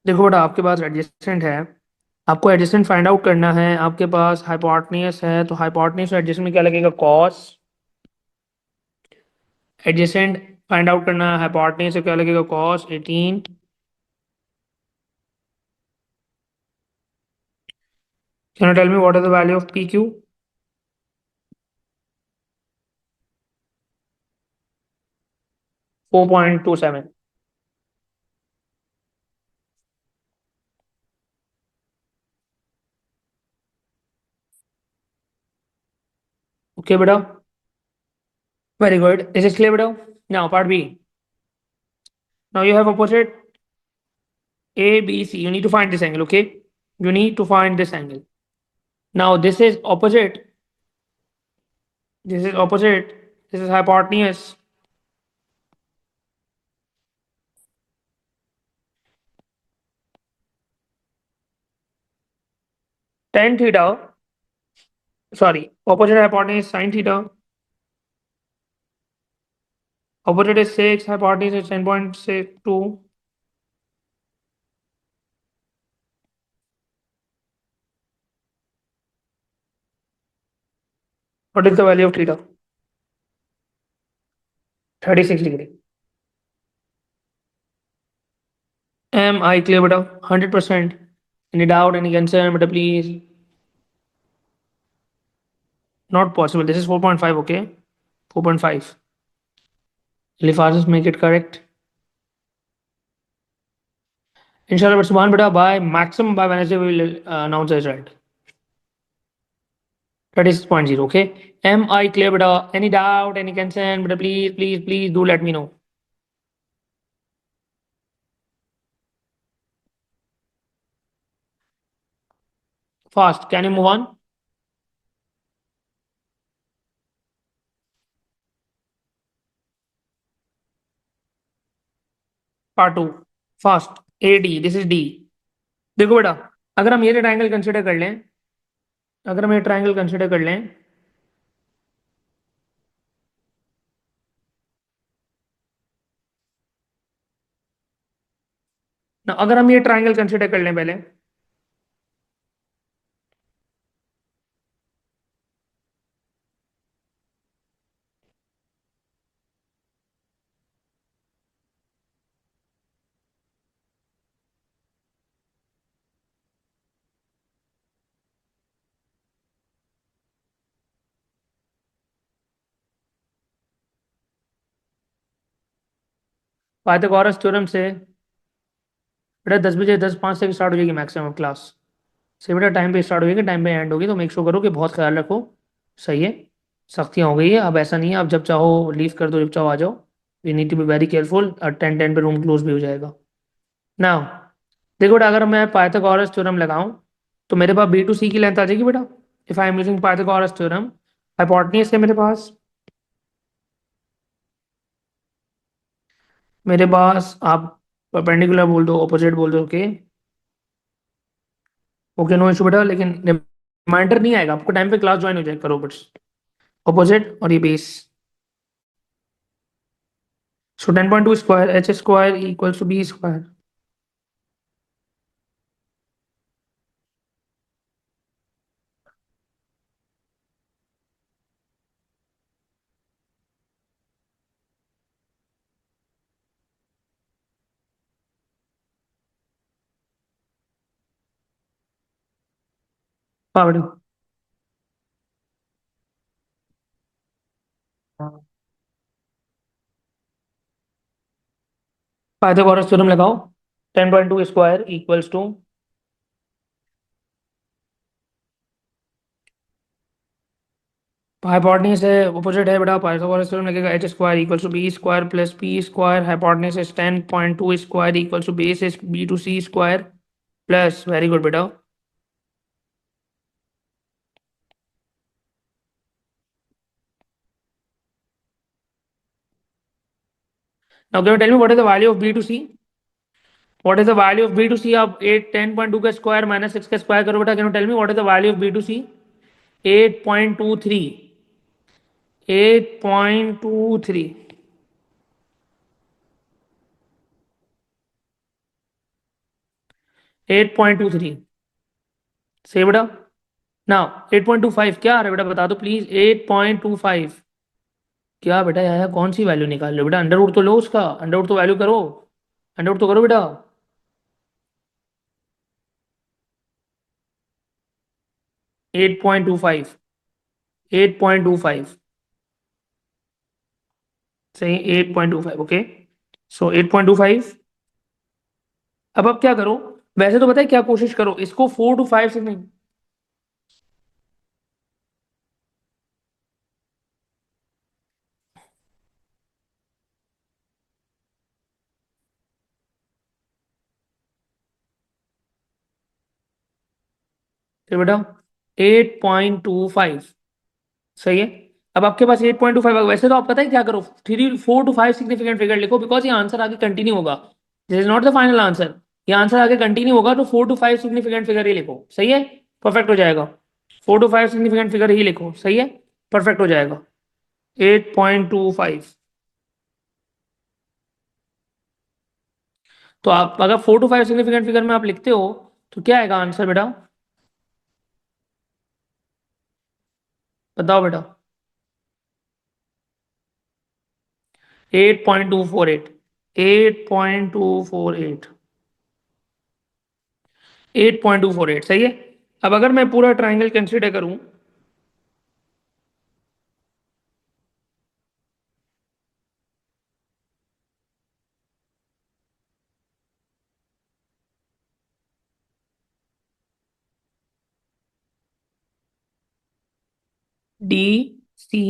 देखो बेटा, आपके पास एडजेसेंट है। आपको एडजेसेंट फाइंड आउट करना है। आपके पास हाइपोटेन्यूज है, तो हाइपोटेन्यूज और एडजेसेंट में क्या लगेगा? कॉस। एडजेसेंट फाइंड आउट करना है, हाइपोटेन्यूज से क्या लगेगा? Cos 18। Can you tell me what is the value of P Q? 4.27। Okay बेटा, very good. This is clear बेटा। Now part B. Now you have opposite A, B, C. You need to find this angle, okay? You need to find this angle. Now this is opposite. This is opposite. This is hypotenuse. Tan theta. Sorry, opposite hypotenuse sin theta. Opposite is 6. Hypotenuse is 10.62. What is the value of theta? 36 degree. Am I clear, beta? 100%. Any doubt, any concern, beta, please? Not possible. This is 4.5, okay? 4.5. Lifasis make it correct. Inshallah, but Subhan, beta, by maximum by Wednesday, we will announce the result. 36.0, okay? Am I clear, beta? Any doubt, any concern, beta, please, please, please do let me know. Fast. Can you move on? Part 2. Fast. AD. This is D. देखो बेटा, अगर हम ये triangle consider कर लें, अगर हम ये ट्रायंगल कंसिडर कर लें, ना अगर हम ये ट्रायंगल कंसिडर कर लें पहले, पाइथागोरस थ्योरम से बेटा 10 बजे 10:05 से स्टार्ट हो जाएगी मैक्सिमम क्लास। से बेटा टाइम पे स्टार्ट होगी, टाइम पे एंड होगी, तो मेक श्योर करो कि बहुत ख्याल रखो। सही है। सख्तियाँ हो गई है, अब ऐसा नहीं है, अब जब चाहो लीव कर दो, जब चाहो आ जाओ। We need to be very careful. 10:10 पे रूम क्लोज भी हो जाएगा। नाउ देखो बेटा, अगर मैं पाइथागोरस थ्योरम लगाऊं तो मेरे पास B to C की लेंथ आ जाएगी बेटा। If I am using Pythagoras theorem, hypotenuse है मेरे पास आप परपेंडिकुलर बोल दो, ऑपोजिट बोल दो, ओके? ओके, नो इशू बेटा, लेकिन रिमाइंडर नहीं आएगा आपको, टाइम पे क्लास ज्वाइन हो जाए करो बस। ऑपोजिट और ये base. So 10.2 square H square equals to B square. हाँ बेटा। पाइथागोरस थ्योरम लगाओ। 10.2 स्क्वायर इक्वल्स टू, हाइपोटेन्यूज है, ऑपोजिट है बेटा, पाइथागोरस थ्योरम लगेगा। H square equals to B square plus P square. Hypotenuse is 10.2 square equals to base is B to C square plus, very good बेटा। Now can you tell me what is the value of B to C? What is the value of B to C? आप 10.2 का square minus 6 का square करो बेटा। Can you tell me what is the value of B to C? 8.23। 8.23। 8.23 सही बेटा। Now 8.25 क्या आ रहा है बेटा, बता दो प्लीज। 8.25 क्या बेटा यहाँ कौन सी वैल्यू निकाल रहे हो बेटा? अंडर रूट तो लो उसका, अंडर रूट तो वैल्यू करो, अंडर रूट तो करो बेटा। 8.25। 8.25 सही। 8.25 ओके। सो 8.25। अब आप क्या करो, वैसे तो बताए क्या कोशिश करो, इसको 4 to 5 से नहीं। तो बेटा 8.25 सही है। अब आपके पास 8.25, वैसे तो आप पता है क्या करो, 4 to 5 सिग्निफिकेंट फिगर लिखो, बिकॉज ये आंसर आगे कंटिन्यू होगा। This is not the final answer. ये आंसर आगे कंटिन्यू होगा, तो 4 to 5 सिग्निफिकेंट फिगर ही लिखो, सही है। परफेक्ट हो जाएगा। 4 to 5 सिग्निफिकेंट फिगर ही लिखो, सही है। परफेक्ट हो जाएगा। 8.25। तो आप अगर 4 to 5 सिग्निफिकेंट फिगर में आप लिखते हो तो क्या आएगा आंसर बेटा? बताओ बेटा। 8.248। 8.248। 8.248 सही है। अब अगर मैं पूरा ट्राइंगल कंसीडर करूं, डी सी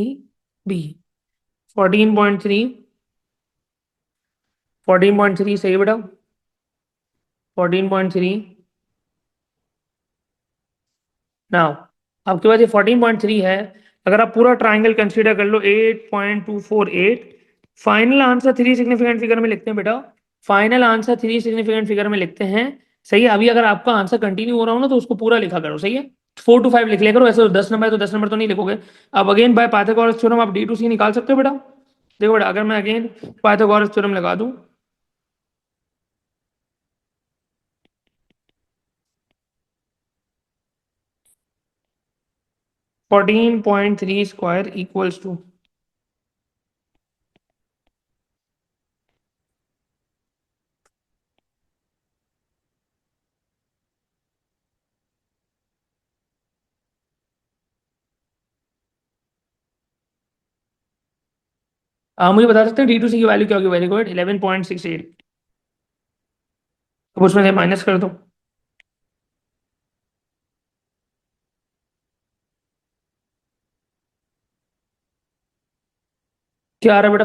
बी 14.3। 14.3 सही है बेटा। 14.3। नाउ आपके पास ये 14.3 है। अगर आप पूरा ट्राइंगल कंसीडर कर लो, 8.248। फाइनल आंसर 3 सिग्निफिकेंट फिगर में लिखते हैं बेटा। फाइनल आंसर 3 सिग्निफिकेंट फिगर में लिखते हैं। सही है। अभी अगर आपका आंसर कंटिन्यू हो रहा हो ना, तो उसको पूरा लिखा करो, सही है। 4 to 5 लिख लिया करो, ऐसे तो 10 नंबर है तो 10 नंबर तो नहीं लिखोगे। अब अगेन बाय पाइथागोरस थ्योरम आप डी टू सी निकाल सकते हो बेटा। देखो बेटा, अगर मैं अगेन पाइथागोरस थ्योरम लगा दूं, 14.3 स्क्वायर इक्वल्स टू, आप मुझे बता सकते हैं डी टू सी की वैल्यू क्या होगी? Very good, 11.68। अब उसमें से माइनस कर दो। क्या आ रहा है बेटा?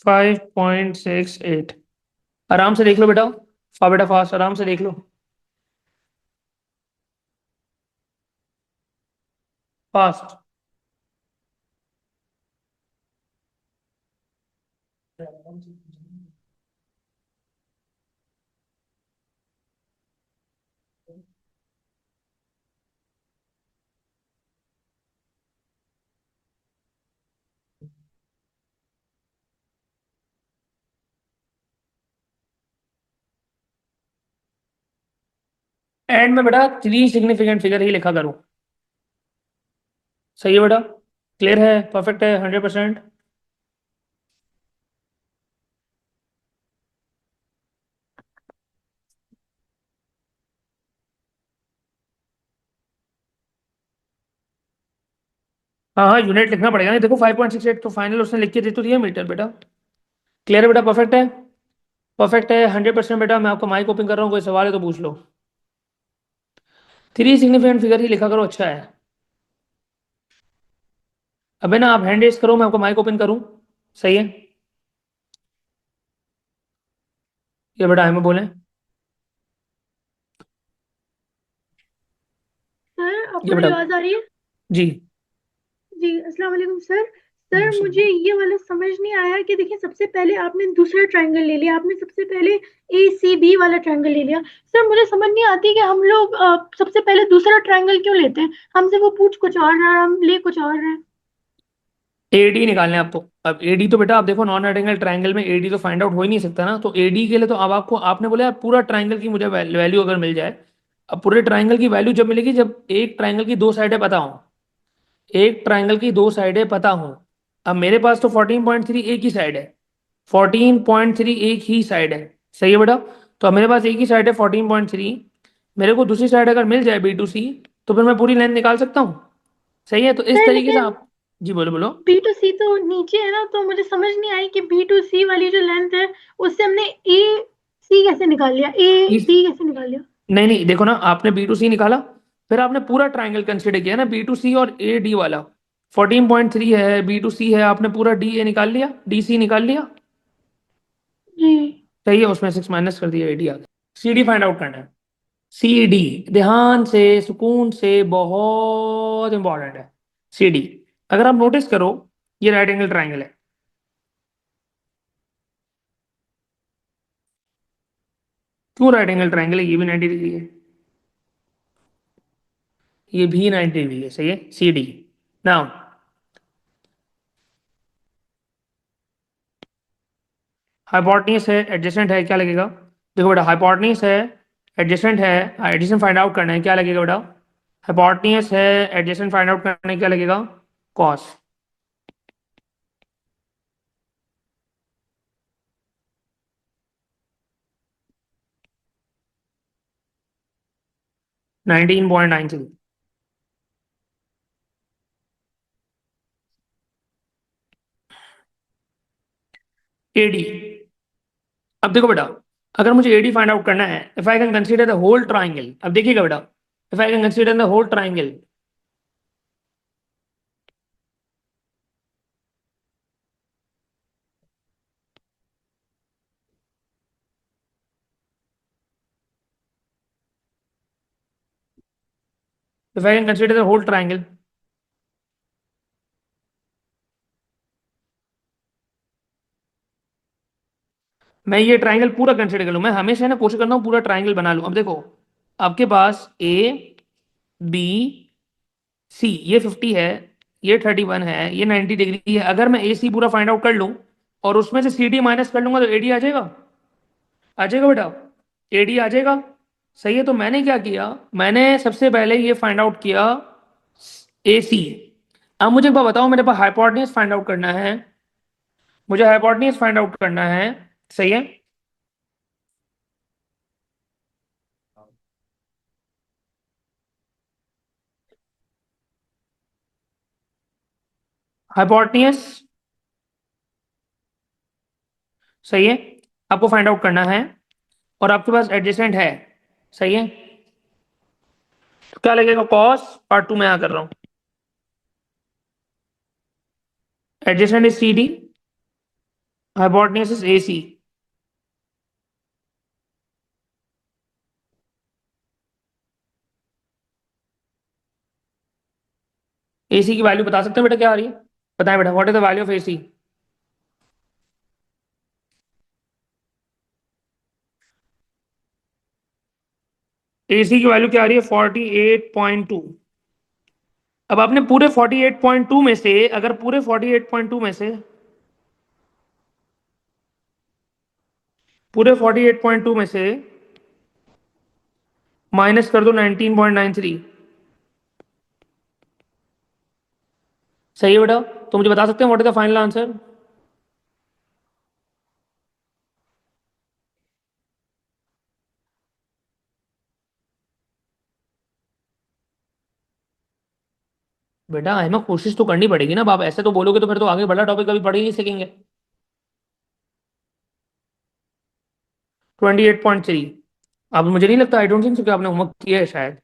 5.68। आराम से देख लो बेटा। बेटा फास्ट, आराम से देख लो। फास्ट। एंड में बेटा 3 सिग्निफिकेंट फिगर ही लिखा करो। सही है बेटा। क्लियर है, परफेक्ट है, 100%। हाँ हाँ, यूनिट लिखना पड़ेगा। नहीं देखो 5.68 तो फाइनल उसने लिख के दे तो दिया मीटर बेटा। क्लियर है बेटा, परफेक्ट है। परफेक्ट है 100% बेटा। मैं आपको माइक ओपन कर रहा हूँ, कोई सवाल है तो पूछ लो। 3 सिग्निफिकेंट फिगर ही लिखा करो, अच्छा है। अबे ना आप हैंड रेस करो, मैं आपको माइक ओपन करूँ। सही है। ये बेटा हमें बोले। सर, ये आपको मेरी बेटा। आवाज आ रही है? जी। जी, अस्सलाम वालेकुम सर। सर सही मुझे है। ये वाला समझ नहीं आया कि देखिए सबसे पहले आपने दूसरा ट्रायंगल ले लिया, आपने सबसे पहले ए सी बी वाला ट्रायंगल ले लिया। सर मुझे समझ नहीं आती कि हम लोग सबसे पहले दूसरा ट्रायंगल क्यों लेते हैं। हमसे वो पूछ कुछ और रहा है, हम ले कुछ और रहे हैं। एडी निकालना है आपको। अब एडी तो बेटा आप देखो, नॉन रेक्टेंगल ट्रायंगल में एडी तो फाइंड आउट हो ही नहीं सकता ना। तो एडी के लिए तो अब आपको, आपने बोला यार पूरा ट्रायंगल की मुझे वैल्यू अगर मिल जाए। अब पूरे ट्रायंगल की वैल्यू जब मिलेगी जब एक ट्रायंगल की दो साइडें पता हो। एक ट्रायंगल की दो साइडें पता हो। अब मेरे पास तो 14.3 एक ही साइड है। 14.3 एक ही साइड है। सही है बेटा। तो अब मेरे पास एक ही साइड है 14.3। मेरे को दूसरी साइड अगर मिल जाए B2C, तो फिर मैं पूरी लेंथ निकाल सकता हूँ। सही है। तो इस सर तरीके से लेकिन आप। जी बोलो बोलो। बी टू सी तो नीचे है ना, तो मुझे समझ नहीं आई कि बी टू सी वाली जो लेंथ है उससे हमने ए सी कैसे निकाल लिया, ए इस डी कैसे निकाल लिया। नहीं नहीं, देखो ना, आपने B2C निकाला। फिर आपने पूरा ट्राइंगल कंसिडर किया ना, B2C और AD वाला। 14.3 है, B2C है, आपने पूरा DA निकाल लिया, DC निकाल लिया। जी। सही है, उसमें 6 माइनस कर दिया, AD आ गया। CD फाइंड आउट करना है। CD, ध्यान से सुकून से, बहुत इंपॉर्टेंट है। CD, अगर आप नोटिस करो, ये राइट एंगल ट्राइंगल है। क्यों राइट एंगल ट्राइंगल है? ये भी 90 डिग्री है, ये भी 90 डिग्री है। सही है। CD नाउ, हाइपोटेन्यूज है, एडजेसेंट है, क्या लगेगा? देखो बेटा, हाइपोटेन्यूज है, एडजेसेंट है। एडजेसेंट फाइंड आउट करना है, क्या लगेगा बेटा? हाइपोटेन्यूज है, एडजेसेंट फाइंड आउट करना है, क्या लगेगा? कॉस। 19.93। AD, अब देखो बेटा, अगर मुझे AD फाइंड आउट करना है, if I can consider the whole triangle, अब देखिएगा बेटा, if I can consider the whole triangle. If I can consider the whole triangle, मैं ये ट्राइंगल पूरा कंसीडर कर लूँ। मैं हमेशा ना कोशिश करता हूँ पूरा ट्राइंगल बना लूँ। अब देखो, आपके पास ABC, ये 50 है, ये 31 है, ये 90 डिग्री है। अगर मैं AC पूरा फाइंड आउट कर लूँ और उसमें से CD माइनस कर लूंगा, तो AD आ जाएगा। आ जाएगा बेटा, AD आ जाएगा। सही है। तो मैंने क्या किया, मैंने सबसे पहले ये फाइंड आउट किया AC। अब मुझे एक बात बताओ, मेरे पास हाइपोटेन्यूज फाइंड आउट करना है। मुझे हाइपोटेन्यूज फाइंड आउट करना है। सही है। हाइपोटेन्यूज, सही है, आपको फाइंड आउट करना है। और आपके पास एडजेसेंट है। सही है। तो क्या लगेगा? कॉस, पार्ट 2 में यहाँ कर रहा हूँ। Adjacent is CD, hypotenuse is AC। AC की वैल्यू बता सकते हैं बेटा क्या आ रही है? बताएं बेटा, what is the value of AC? AC की वैल्यू क्या आ रही है? 48.2। अब आपने पूरे 48.2 में से, अगर पूरे 48.2 में से, पूरे 48.2 में से माइनस कर दो 19.93। सही है बेटा। तो मुझे बता सकते हैं what is the final answer? बेटा हमें कोशिश तो करनी पड़ेगी ना। अब आप ऐसे तो बोलोगे तो फिर तो आगे बड़ा टॉपिक कभी पढ़ ही नहीं सकेंगे। 28.3। अब मुझे नहीं लगता, आई डोंट थिंक सो कि आपने होमवर्क किया है शायद।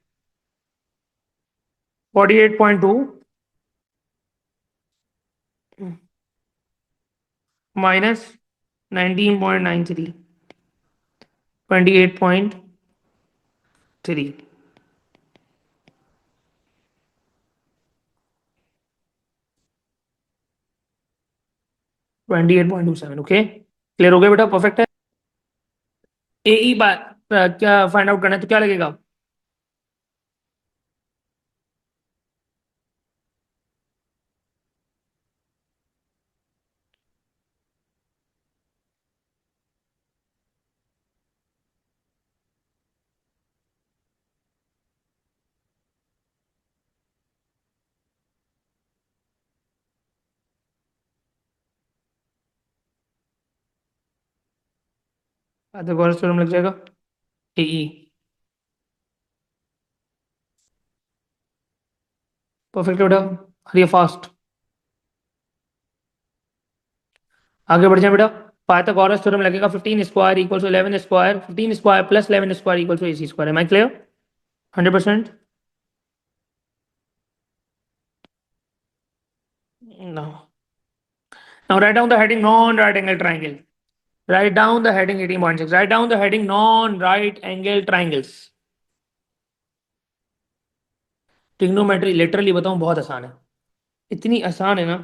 48.2 माइनस 19.93, 28.3। 28.27। ओके, क्लियर हो गया बेटा, परफेक्ट है। ए ई बात क्या फाइंड आउट करना है तो क्या लगेगा? पाइथागोरस थ्योरम लग जाएगा, ए ई। परफेक्ट बेटा, हरिए फास्ट, आगे बढ़ जाए बेटा। पाइथागोरस थ्योरम लगेगा 15 square equal to 11 square, 15 square plus 11 square equal to AC square. Am I clear? 100%। Now, now write down the heading non-right angle triangle. Write down the heading 18.6. Write down the heading non-right angle triangles. Trigonometry literally बताऊं बहुत आसान है, इतनी आसान है ना।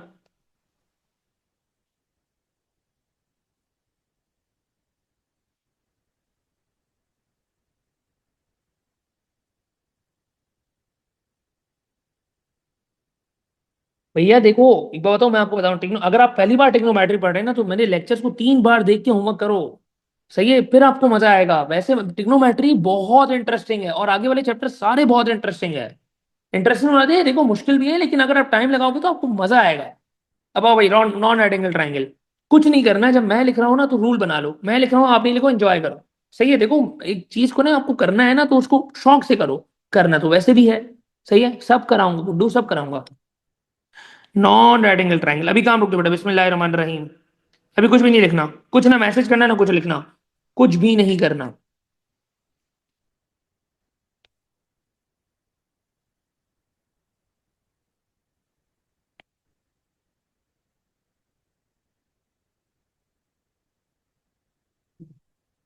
भैया देखो, एक बार बताऊं, मैं आपको बताऊं, टिग्नो अगर आप पहली बार टिग्नोमेट्री पढ़ रहे हैं ना तो मेरे लेक्चर्स को 3 बार देख के होमवर्क करो। सही है, फिर आपको मजा आएगा। वैसे टिग्नोमेट्री बहुत इंटरेस्टिंग है और आगे वाले चैप्टर सारे बहुत इंटरेस्टिंग है। इंटरेस्टिंग होना चाहिए, देखो मुश्किल भी है लेकिन अगर आप टाइम लगाओगे तो आपको मजा आएगा। अब आओ भाई, नॉन राइट एंगल ट्राइंगल। कुछ नहीं करना है, जब मैं लिख रहा हूँ ना तो रूल बना लो, मैं लिख रहा हूँ आप नहीं लिखो, एंजॉय करो। सही है, देखो एक चीज को ना आपको करना है ना तो उसको शौक से करो। करना तो वैसे भी है। सही है, सब कराऊंगा गुड्डू, सब कराऊंगा। नॉन राइट एंगल ट्राइंगल, अभी काम रुक दो बेटा, बिस्मिल्लाह रहमान रहीम। अभी कुछ भी नहीं लिखना, कुछ ना मैसेज करना ना कुछ लिखना, कुछ भी नहीं करना।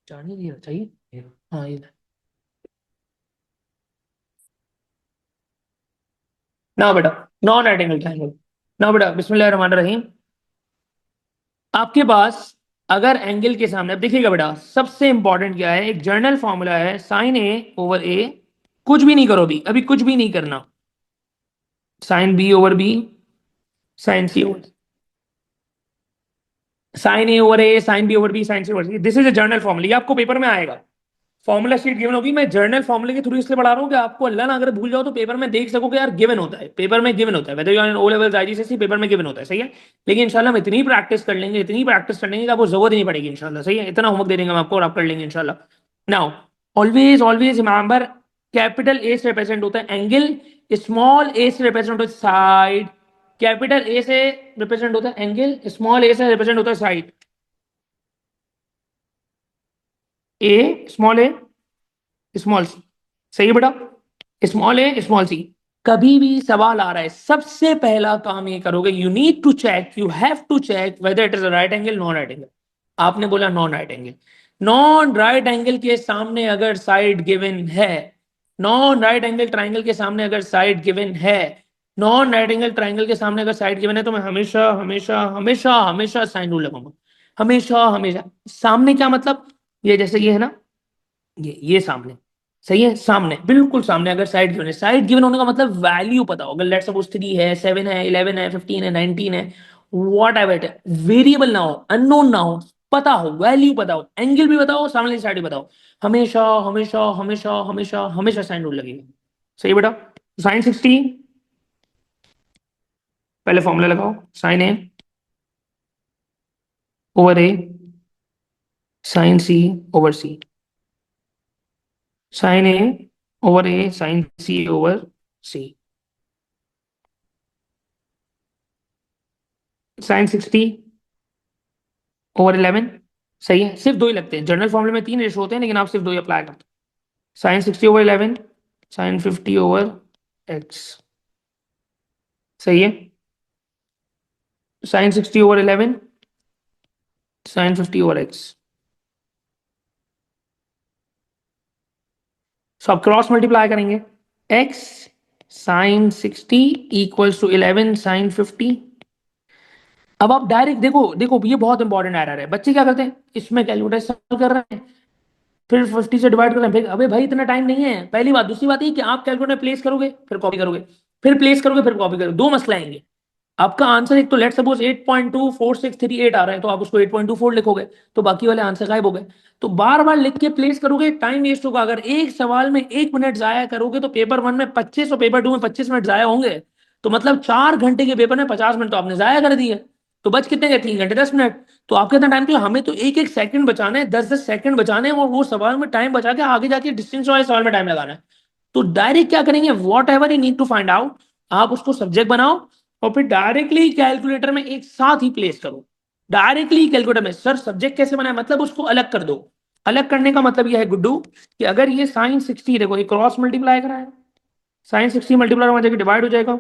जाने दिया चाहिए, हाँ ये ना बेटा, नॉन राइट एंगल ट्राइंगल। ना बेटा, बिस्मिल्लाह रहमान रहीम। आपके पास अगर एंगल के सामने, अब देखिएगा बेटा, सबसे इंपॉर्टेंट क्या है, एक जर्नल फॉर्मूला है साइन ए ओवर ए। कुछ भी नहीं करो अभी, अभी कुछ भी नहीं करना। Sine B over B, sine C over, sine A over A, sine B over B, sine C over C. This is a general formula, ये आपको पेपर में आएगा। फॉर्मूला शीट गिवन होगी, मैं जर्नल फॉर्मूले के थ्रू इसलिए पढ़ा रहा हूँ कि आपको अल्लाह ना अगर भूल जाओ तो पेपर में देख सको कि यार गिवन होता है, पेपर में गिवन होता है, whether you are in O level IGCSE, paper में गिवन होता है। सही है, लेकिन इंशाल्लाह हम इतनी प्रैक्टिस कर लेंगे, इतनी प्रैक्टिस कर लेंगे कि आपको जरूरत ही नहीं पड़ेगी इंशाल्लाह। सही है, इतना होमवर्क दे देंगे हम आपको और आप कर लेंगे इंशाल्लाह। Now, always always remember, capital A से रिप्रेजेंट होता है एंगल, स्मॉल ए से रिप्रेजेंट होता है साइड। कैपिटल ए से रिप्रेजेंट होता है एंगल, स्मॉल ए से रिप्रेजेंट होता है साइड। ए स्मॉल ए स्मॉल सी। सही है बेटा, स्मॉल ए स्मॉल सी। कभी भी सवाल आ रहा है, सबसे पहला काम ये करोगे, you need to check, you have to check whether it is a right angle non right angle. आपने बोला non right angle, non right angle के सामने अगर साइड गिवन है, नॉन राइट एंगल ट्राइंगल के सामने अगर साइड गिवन है, नॉन राइट एंगल ट्राइंगल के सामने अगर साइड गिवन है तो मैं हमेशा हमेशा हमेशा हमेशा साइन रूल लगाऊंगा। हमेशा हमेशा। सामने क्या मतलब, ये जैसे ये है ना, ये सामने। सही है, सामने बिल्कुल सामने अगर साइड गिवन है, साइड गिवन होने का मतलब वैल्यू पता हो। अगर लेट्स सपोज 3 है, 7 है, 11 है, 15 है, 19 है, वॉट एवर इट है, वेरिएबल ना हो, अननोन ना हो, पता हो, वैल्यू पता हो, एंगल भी बताओ, सामने की साइड भी बताओ, हमेशा हमेशा हमेशा हमेशा हमेशा साइन रूल लगेगा। सही बेटा, साइन 60, पहले फॉर्मूला लगाओ, sign A over A, sign C over C, sign A over A, sign C over C, sign 60 over 11। सही है, सिर्फ दो ही लगते हैं, जनरल फॉर्मूले में 3 रेशो होते हैं लेकिन आप सिर्फ दो ही अप्लाई करते हैं। Sine 60 over 11, sine 50 over X. सही है, sine 60 over 11, sine 50 over X. So आप क्रॉस मल्टीप्लाई करेंगे, X sine 60 equals to 11 sine 50, अब आप डायरेक्ट देखो देखो, ये बहुत इंपॉर्टेंट एरर है। बच्चे क्या करते हैं, इसमें कैलकुलेटर सॉल्व कर रहे हैं, फिर 50 से डिवाइड कर रहे हैं, फिर अबे भाई इतना टाइम नहीं है, पहली बात। दूसरी बात ये कि आप कैलकुलेटर प्लेस करोगे फिर कॉपी करोगे, फिर प्लेस करोगे फिर कॉपी करोगे, दो मसला आएंगे। आपका आंसर एक तो लेट सपोज 8.24638 आ रहा है, तो आप उसको 8.24 लिखोगे, तो बाकी वाले आंसर गायब हो गए। तो बार बार लिख के प्लेस करोगे, टाइम वेस्ट होगा। अगर एक सवाल में 1 मिनट जाया करोगे, तो पेपर 1 में 25 और पेपर 2 में 25 मिनट जाया होंगे। तो मतलब 4 घंटे के पेपर में 50 मिनट तो आपने जाया कर दिए। तो बच कितने गए, 3 घंटे 10 मिनट। तो आपके इतना टाइम, तो हमें तो एक एक सेकंड बचाना है, 10-10 सेकंड बचाने हैं, और वो सवाल में टाइम बचा के आगे जाके डिस्टेंस वाले सवाल में टाइम लगाना है। तो डायरेक्ट क्या करेंगे, whatever you need to find out, आप उसको सब्जेक्ट बनाओ, और फिर डायरेक्टली कैलकुलेटर में एक साथ ही प्लेस करो। डायरेक्टली कैलकुलेटर में, सर सब्जेक्ट कैसे बनाए, मतलब उसको अलग कर दो। अलग करने का मतलब यह है गुड्डू, कि अगर ये sin 60, देखो ये क्रॉस मल्टीप्लाई करा है, sin 60 मल्टीप्लाई हो जाएगा, डिवाइड हो जाएगा।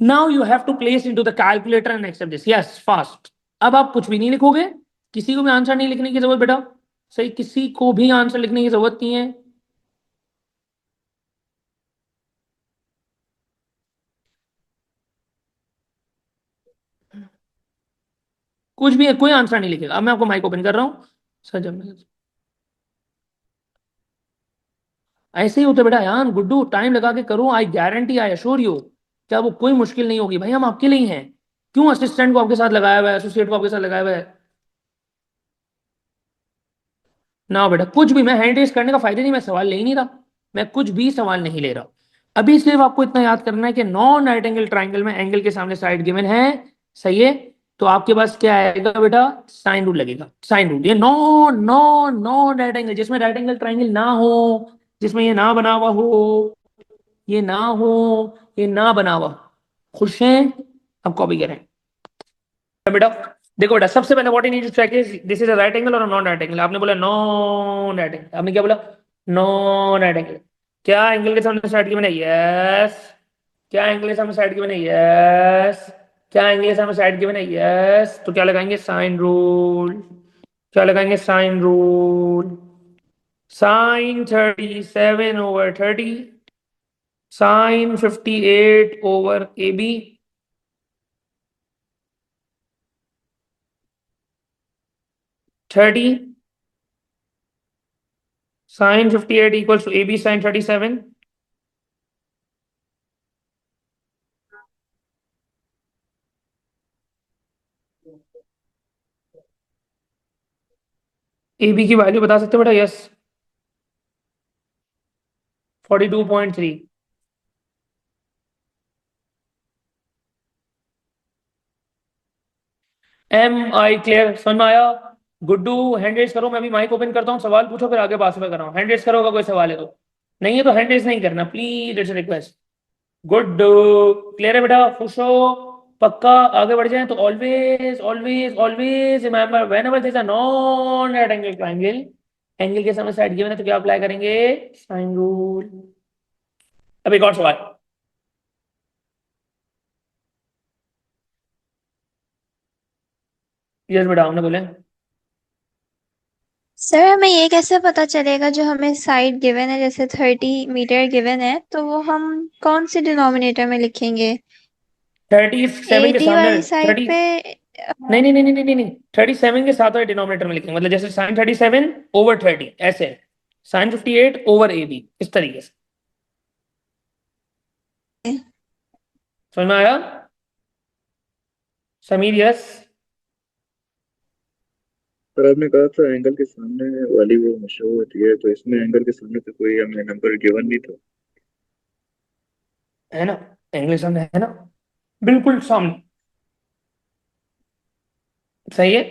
Now you have to place into the calculator and accept this, yes fast. अब आप कुछ भी नहीं लिखोगे, किसी को भी आंसर नहीं लिखने की जरूरत बेटा, सही, किसी को भी आंसर लिखने की जरूरत नहीं है। कुछ भी है, कोई आंसर नहीं लिखेगा। अब मैं आपको माइक ओपन कर रहा हूँ सर, जब ऐसे ही होता है बेटा यार, गुड्डू टाइम लगा के करो, I guarantee, I assure you, क्या वो कोई मुश्किल नहीं होगी भाई, हम आपके लिए ही हैं। क्यों असिस्टेंट को आपके साथ लगाया हुआ है, एसोसिएट को आपके साथ लगाया हुआ है। ना बेटा कुछ भी, मैं हैंड रेस करने का फायदा नहीं, मैं सवाल ले ही नहीं रहा, मैं कुछ भी सवाल नहीं ले रहा। अभी सिर्फ आपको इतना याद करना है कि नॉन राइट एंगल ट्राइंगल में एंगल के सामने साइड गिवन है, सही है। तो आपके पास क्या आएगा बेटा, साइन रूल लगेगा, साइन रूल। ये non non non right angle, जिसमें राइट एंगल ट्राइंगल ना हो, जिसमें ये ना बना हुआ हो, ये ना हो, ये ना बना हुआ, खुश हैं, अब कॉपी करें बेटा। देखो बेटा, सबसे पहले what you need to check is this is a right angle और नॉन राइट एंगल। आपने बोला नॉन राइट एंगल, आपने क्या बोला, नॉन राइट एंगल। क्या एंगल के सामने साइड की बने, यस। क्या एंगल के सामने साइड की बने, यस। क्या एंगल के सामने साइड की बने, यस। तो क्या लगाएंगे, साइन रूल। क्या लगाएंगे, sine rule. sin 37/30, sin 58/AB, 30, sin 58 equals to AB sin 37। AB की वैल्यू बता सकते हो बेटा, यस, 42.3। MI क्लियर, समझ में आया। गुड्डू हैंड रेस करो, मैं भी माइक ओपन करता हूँ, सवाल पूछो, फिर आगे बात में कर रहा हूँ। हैंड रेस करो, अगर कोई सवाल है तो, नहीं है तो हैंड रेस नहीं करना please, it's request. Good, clear है बेटा, खुश हो, पक्का आगे बढ़ जाए। तो always always always remember, whenever there is a non right angle triangle, angle के समय साइड गिवन है, तो क्या अप्लाई करेंगे, साइन रूल। अब एक और सवाल। यस बेटा, हमने बोले। सर हमें ये कैसे पता चलेगा जो हमें साइड गिवन है, जैसे 30 मीटर गिवन है, तो वो हम कौन से डिनोमिनेटर में लिखेंगे? 37 के एटी सामने वाली साइड 30, पे। नहीं नहीं नहीं नहीं नहीं नहीं, 37 के साथ वाले डिनोमिनेटर में लिखेंगे, मतलब जैसे sin 37/30 ऐसे, sin 58/AB, इस तरीके से। समझ में आया समीर, यस। सर आपने कहा था एंगल के सामने वाली वो मशहूर होती है, तो इसमें एंगल के सामने तो कोई हमें नंबर गिवन नहीं था। है ना, इंग्लिश सामने है ना, बिल्कुल सामने, सही है।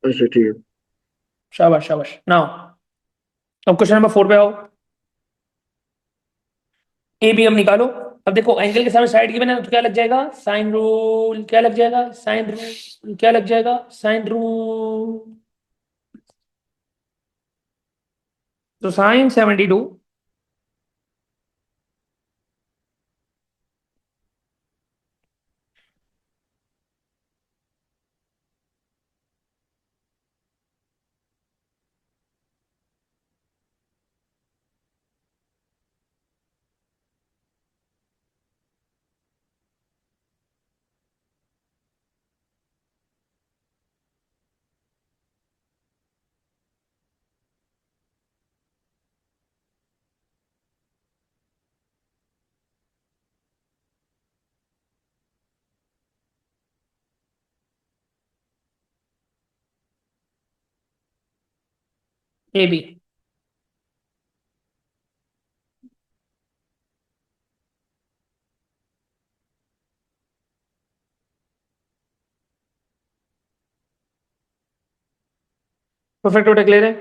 अच्छा ठीक है। शाबाश शाबाश। नाउ अब क्वेश्चन नंबर 4 पे आओ। ए बी हम निकालो। अब देखो एंगल के सामने साइड की बना, तो क्या लग जाएगा, साइन रूल। क्या लग जाएगा, साइन रूल। क्या लग जाएगा, साइन रूल। तो sin 72, ए बी। परफेक्ट बेटा, क्लियर है?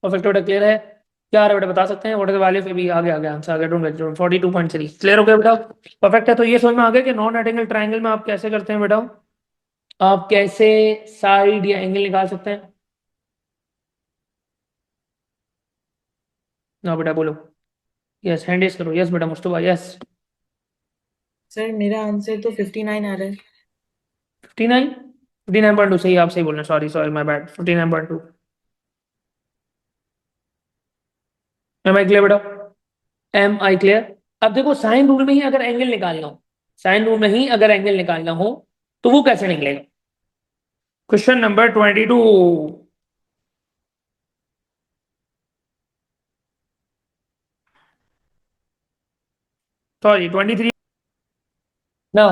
परफेक्ट बेटा, क्लियर है? क्या आ रहा है बेटा, बता सकते हैं? What is the value of A B? आ गया आंसर, आ गया। डोंट वेट, 42.3 क्लियर हो गया बेटा? परफेक्ट है। तो ये समझ में आ गया कि नॉन राइट एंगल ट्राइंगल में आप कैसे करते हैं बेटा, आप कैसे साइड या एंगल निकाल सकते हैं? ना बेटा बोलो। यस, हैंड रेस करो। यस बेटा मुस्तफा, यस। सर मेरा आंसर तो 59 आ रहा है। 59, 59.2 सही, आप सही बोल रहे हैं। Sorry sorry, my bad. 59.2। Am I clear बेटा? Am I clear? अब देखो, साइन रूल में ही अगर एंगल निकालना हो, साइन रूल में ही अगर एंगल निकालना हो तो वो कैसे निकलेगा? Question number 22। सॉरी 23। ना,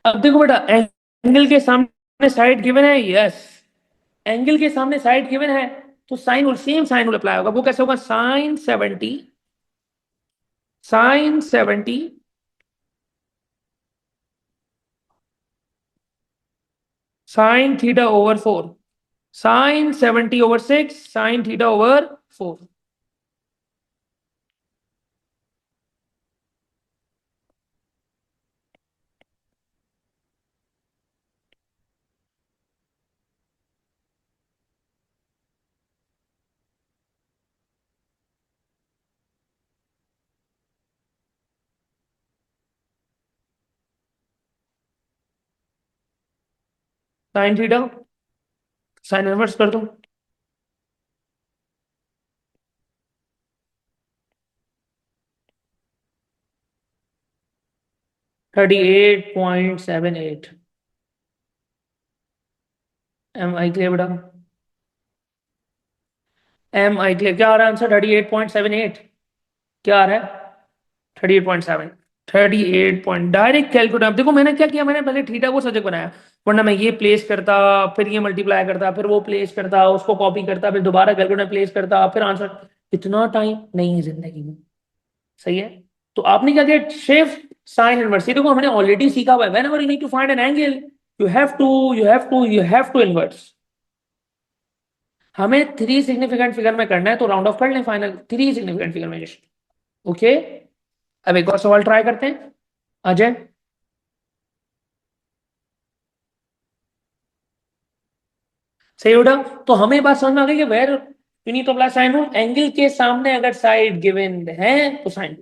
अब देखो बेटा, एंगल के सामने साइड गिवन है, यस। एंगल के सामने साइड गिवन है तो sine rule, same sine rule apply होगा। वो कैसे होगा? Sine 70 sine theta over 4, sin 70/6 sine theta over 4। Sine theta, sine inverse कर दो। $38.78। एम आई क्लियर बेटा? Am I clear? क्या आ रहा है आंसर? 38.78। क्या आ रहा है? 38.7। 38 पॉइंट डायरेक्ट कैलकुलेट। अब देखो मैंने क्या किया, मैंने पहले थीटा को सब्जेक्ट बनाया, वरना मैं ये प्लेस करता, फिर ये मल्टीप्लाई करता, फिर वो प्लेस करता, उसको कॉपी करता, फिर दोबारा कैलकुलेटर प्लेस करता, फिर आंसर। इतना टाइम नहीं है जिंदगी में। सही है? तो आपने क्या किया? Shift sine inverse. ये देखो हमने ऑलरेडी सीखा हुआ है, whenever you need to find an angle, you have to inverse. हमें 3 सिग्निफिकेंट फिगर में करना है, तो राउंड ऑफ कर लें फाइनल 3 सिग्निफिकेंट फिगर में। ओके, अब एक और सवाल ट्राई करते हैं। अजय, सही उठा? तो हमें बात समझ में आ गई कि where you need to apply sine rule. Angle के सामने अगर साइड गिवन है तो साइन।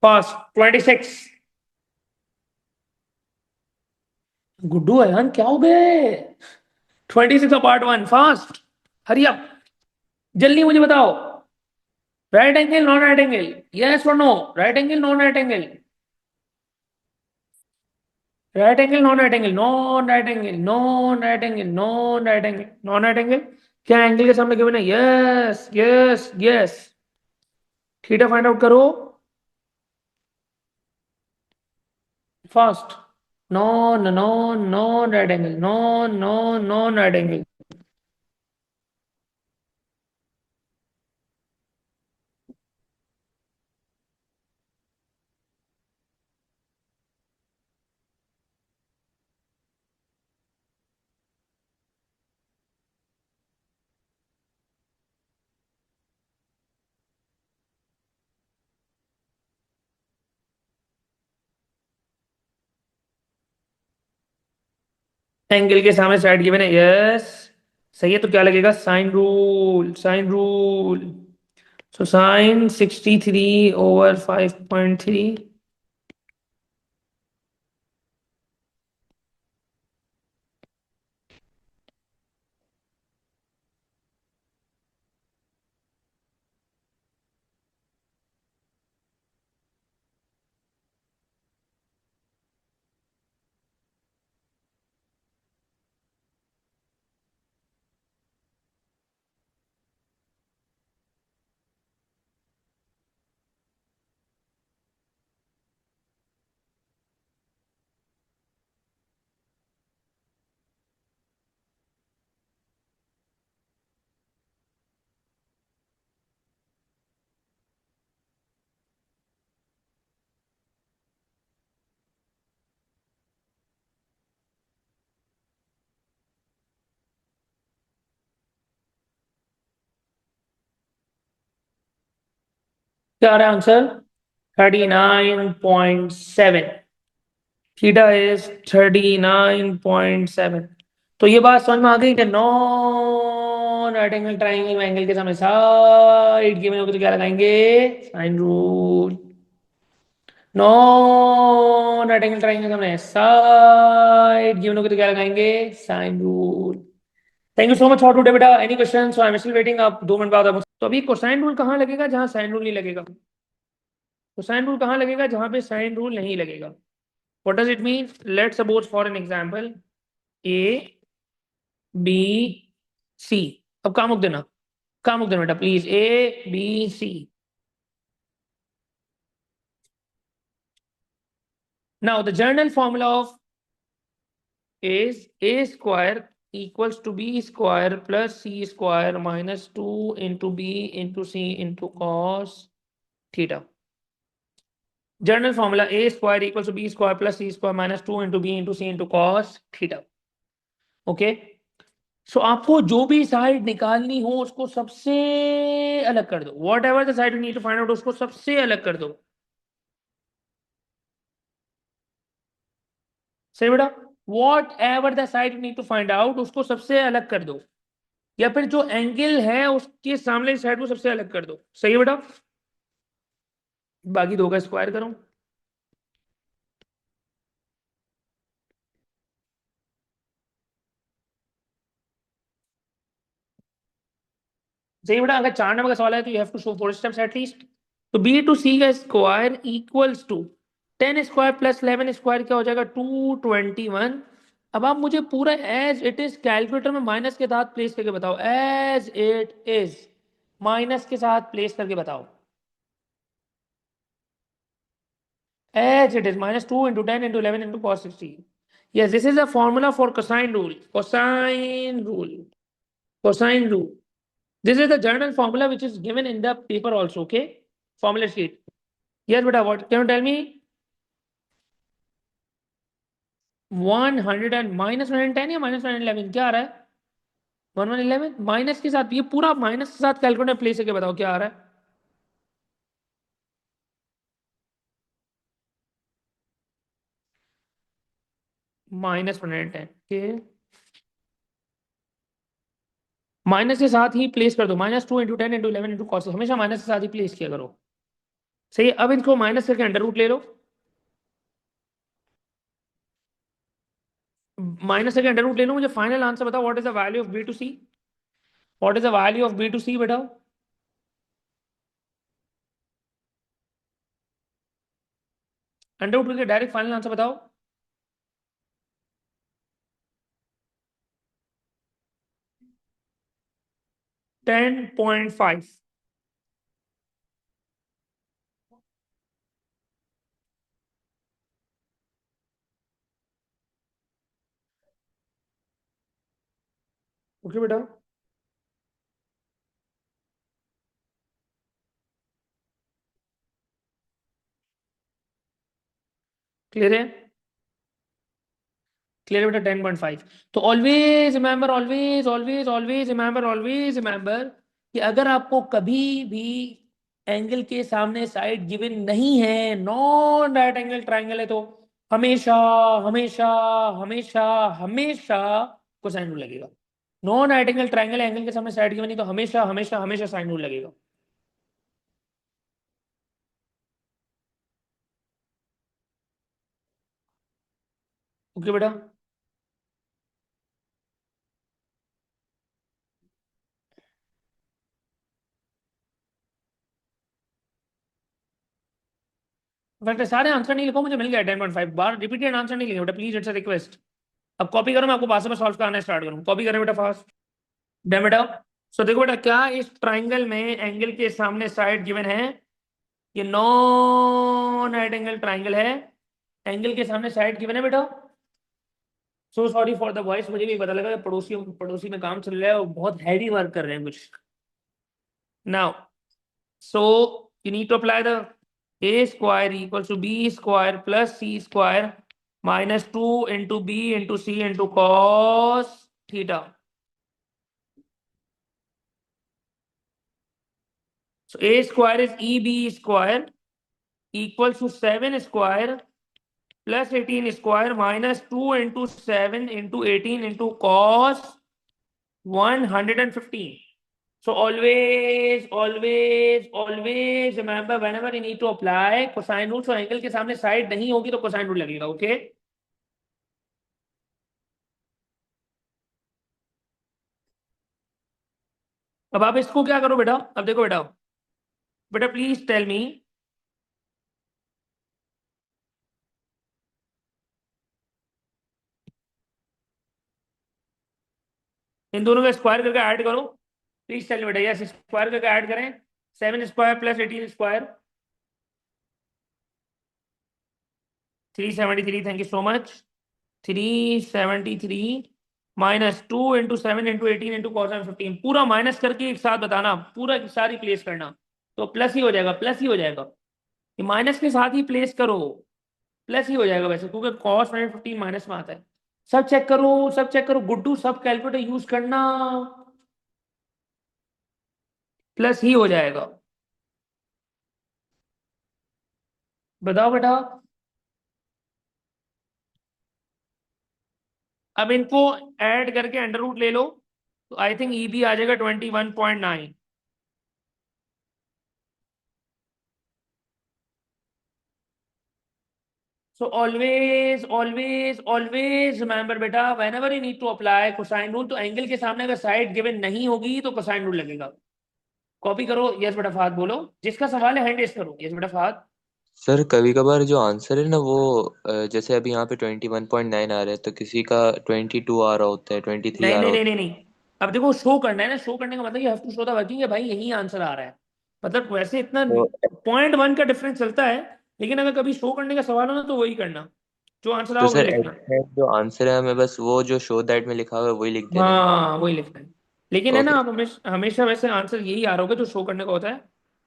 फास्ट 26। गुड्डू अयान क्या हो गए? 26/1 फास्ट, हरी अप, जल्दी मुझे बताओ। Right angle non right angle, yes और no? Right angle non right angle, right angle non right angle, non right angle, non right angle, non right angle, non right angle. क्या angle के सामने given है? Yes yes yes. Theta find out करो fast. Non non non right angle, non non non right angle. Angle के सामने side given है, yes. सही है, तो क्या लगेगा? Sine rule, sine rule. So sine 63/5.3। क्या आ रहा है आंसर? 39.7। Theta is 39.7। तो ये बात समझ में आ गई कि नॉन राइट एंगल ट्राइंगल में एंगल के सामने साइड गिवन होगी तो क्या लगाएंगे? Sine rule. Non right angle triangle के सामने साइड गिवन होगी तो क्या लगाएंगे? Sine rule. Thank you so much for today बेटा। Any question? So I am still waiting. आप 2 मिनट बाद आप तो अभी कोसाइन रूल कहाँ लगेगा जहां साइन रूल नहीं लगेगा? कोसाइन रूल कहाँ लगेगा जहां पे साइन रूल नहीं लगेगा? What does it mean? Let's suppose for an example A B C. अब काम मुक देना, काम मुक देना बेटा please. A B C. Now the general formula of is a square equals to b square plus c square minus 2 into b into c into cos theta. General formula a square equals to b square plus c square minus 2 into b into c into cos theta. Okay so आपको जो भी side निकालनी हो उसको सबसे अलग कर दो। Whatever the side you need to find out उसको सबसे अलग कर दो। सही बेटा? Whatever the side you need to find out उसको सबसे अलग कर दो, या फिर जो एंगल है उसके सामने साइड को सबसे अलग कर दो। सही है बेटा? बाकी दो का स्क्वायर करो। सही बेटा? अगर 4 नंबर का सवाल है तो you have to show 4 steps at least. तो बी टू सी का square equals to 10 square plus 11 square क्या हो जाएगा? 221। अब आप मुझे पूरा एज इट इज कैलकुलेटर में माइनस के साथ प्लेस करके बताओ। एज इट इज माइनस के साथ प्लेस करके बताओ। As it is minus 2 into 10 into 11 into cos 60. Yes, this is a formula for cosine rule. Cosine rule. Cosine rule. This is the general formula which is given in the paper also. Okay. Formula sheet. Yes, beta, what? Can you tell me? 100 and minus 110 या minus 111 क्या आ रहा है? 1111 minus के साथ, ये पूरा minus के साथ कैलकुलेटर प्लेस करके बताओ क्या आ रहा है? minus 110 के माइनस के साथ ही प्लेस कर दो। Minus 2 into 10 into 11 into cos, हमेशा माइनस के साथ ही प्लेस किया करो। सही है? अब इनको माइनस करके अंडर रूट ले लो। माइनस करके अंडर रूट ले लो। मुझे फाइनल आंसर बताओ। What is the value of B to C? What is the value of B to C बताओ। अंडर रूट करके डायरेक्ट फाइनल आंसर बताओ। Ten point five. ओके बेटा? क्लियर है? क्लियर बेटा? 10.5। तो always remember, always always always remember, always remember कि अगर आपको कभी भी एंगल के सामने साइड गिवन नहीं है, नॉन राइट एंगल ट्राइंगल है, तो हमेशा हमेशा हमेशा हमेशा कोसाइन रूल लगेगा। Non right angle triangle angle के सामने साइड गिवन नहीं तो हमेशा हमेशा हमेशा साइन रूल लगेगा। ओके बेटा? बट सारे आंसर नहीं लिखो, मुझे मिल गया 10.5 बार। रिपीटेड आंसर नहीं लिखे बेटा प्लीज, इट्स अ रिक्वेस्ट। अब कॉपी करो, मैं आपको पास में सॉल्व करना स्टार्ट करूँ। कॉपी करें बेटा फास्ट। डन बेटा? सो देखो बेटा, क्या इस ट्राइंगल में एंगल के सामने साइड गिवन है? ये नॉन राइट एंगल ट्राइंगल है, एंगल के सामने साइड गिवन है बेटा। So sorry for the voice, मुझे भी पता लगा पड़ोसी पड़ोसी में काम चल रहा है और बहुत हैवी वर्क कर रहे हैं कुछ। Now so you need to apply the a square equals to b square plus c square minus 2 into b into c into cos theta. So a square is EB square equals to 7 square plus 18 square minus 2 into 7 into 18 into cos 115. So always remember whenever you need to apply cosine rule, so angle के सामने side नहीं होगी तो cosine rule लगेगा. Okay अब आप इसको क्या करो बेटा. अब देखो बेटा, बेटा प्लीज टेल मी, इन दोनों का स्क्वायर करके ऐड करो. प्लीज टेल मी बेटा. यस, स्क्वायर करके ऐड करें. 7 square plus 18 square 373. Thank you so much. 373 minus 2 into 7 into 18 into cos 15. पूरा माइनस करके एक साथ बताना, पूरा की सारी प्लेस करना, तो प्लस ही हो जाएगा. प्लस ही हो जाएगा. ये माइनस के साथ ही प्लेस करो, प्लस ही हो जाएगा वैसे, क्योंकि कॉस 15 माइनस में आता है. सब चेक करो, सब चेक करो. गुड्डू सब कैलकुलेटर यूज करना, प्लस ही हो जाएगा. बताओ बेटा. अब इनको ऐड करके अंडर रूट ले लो, तो आई थिंक ईबी आ जाएगा 21.9. So always remember बेटा, whenever you need to apply cosine rule, तो एंगल के सामने अगर साइड गिवन नहीं होगी तो cosine rule लगेगा. कॉपी करो. यस बेटा फहद बोलो. जिसका सवाल है हैंड रेस करो. यस बेटा फहद. सर कभी कभार जो आंसर है ना वो जैसे अभी यहाँ पे 21.9 आ रहा है तो किसी का 22 आ रहा होता है, 23 नहीं आ रहा नहीं नहीं होता नहीं नहीं. अब देखो शो करना है ना. शो करने का मतलब ये have to show the working है भाई, यही आंसर आ रहा है. मतलब वैसे इतना है। तो 0.1 का डिफरेंस चलता है, लेकिन अगर कभी शो करने का सवाल हो ना तो वही करना, जो आंसर आओ वही सर लिखना. एग्जैक्ट जो आंसर है हमें बस वो जो शो दैट में लिखा हुआ है वही लिख देना है। हाँ वही लिखना है. लेकिन है ना, ओके। आप हमेशा हमेशा वैसे आंसर यही आ रहा होगा जो शो करने का होता है,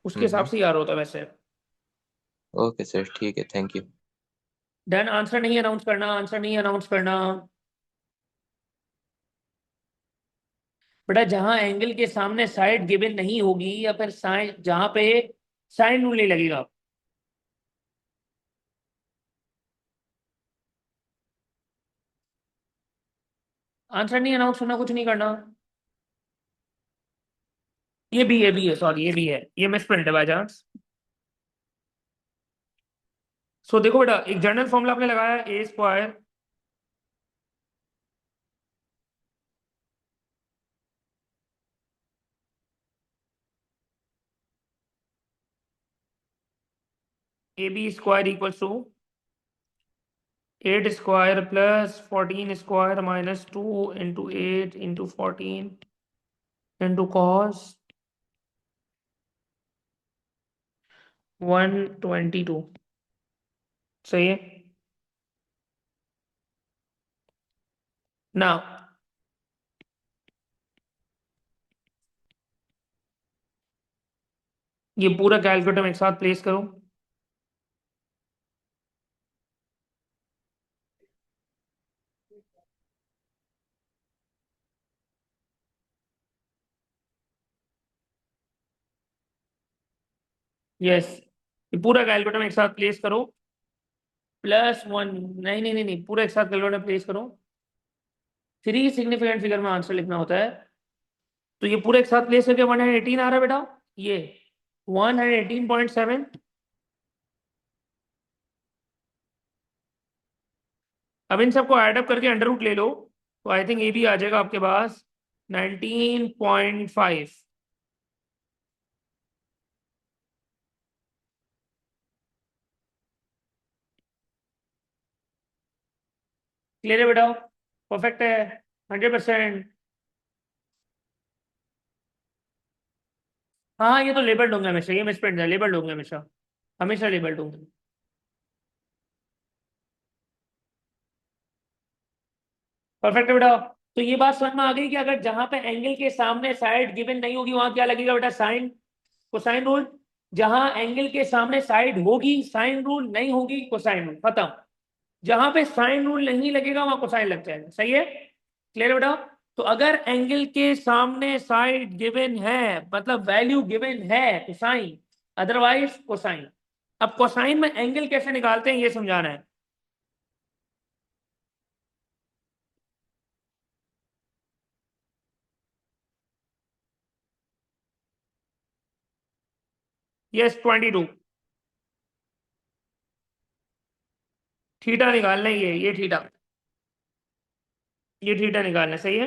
उसके हिसाब हम्म। से ही आ रहा होता है वैसे. ओके सर ठीक है, थैंक यू। देन आंसर नहीं अनाउंस करना, आंसर नहीं अनाउंस करना. बेटा जहां एंगल के सामने साइड गिवन नहीं होगी, या फिर साइन जहां पे साइन रूल नहीं लगेगा, आंसर नहीं अनाउंस करना, कुछ नहीं करना. ये भी है सॉरी, ये भी है, ये मिस प्रिंट है बाय चांस. सो देखो बेटा, एक जनरल फॉर्मूला आपने लगाया, A square A B square equals to 8 square plus 14 square minus 2 into 8 into 14 into cos 122. सही है ना. ये पूरा कैलकुलेटर में एक साथ प्लेस करो. यस, ये पूरा कैलकुलेटर में एक साथ प्लेस करो. +1, नहीं नहीं नहीं नहीं, पूरा एक साथ कैलकुलेटर में प्लेस करो. 3 सिग्निफिकेंट फिगर में आंसर लिखना होता है, तो ये पूरा एक साथ प्लेस करके 118 आ रहा है बेटा. ये 118.7. अब इन सबको ऐड अप करके अंडर रूट ले लो, तो आई थिंक ये भी आ जाएगा आपके पास 19.5. क्लियर है बेटा? परफेक्ट है, 100%. हाँ ये तो लेबल्ड होंगे हमेशा, ये मिसप्रिंट है, लेबल्ड होंगे हमेशा, हमेशा लेबल्ड होंगे. परफेक्ट है बेटा. तो ये बात समझ में आ गई कि अगर जहां पे एंगल के सामने साइड गिवन नहीं होगी वहां क्या लगेगा बेटा? Sine, cosine rule. जहां एंगल के सामने साइड होगी साइन रूल, नहीं होगी कोसाइन रूल, खत्म. जहां पे साइन रूल नहीं लगेगा वहां कोसाइन लग जाएगा. सही है? क्लियर है बेटा? तो अगर एंगल के सामने साइड गिवन है, मतलब वैल्यू गिवन है, तो साइन, अदरवाइज कोसाइन। अब कोसाइन में एंगल कैसे निकालते हैं ये समझाना है। यस 22 थीटा निकालना है, ये थीटा, ये थीटा निकालना है, सही है।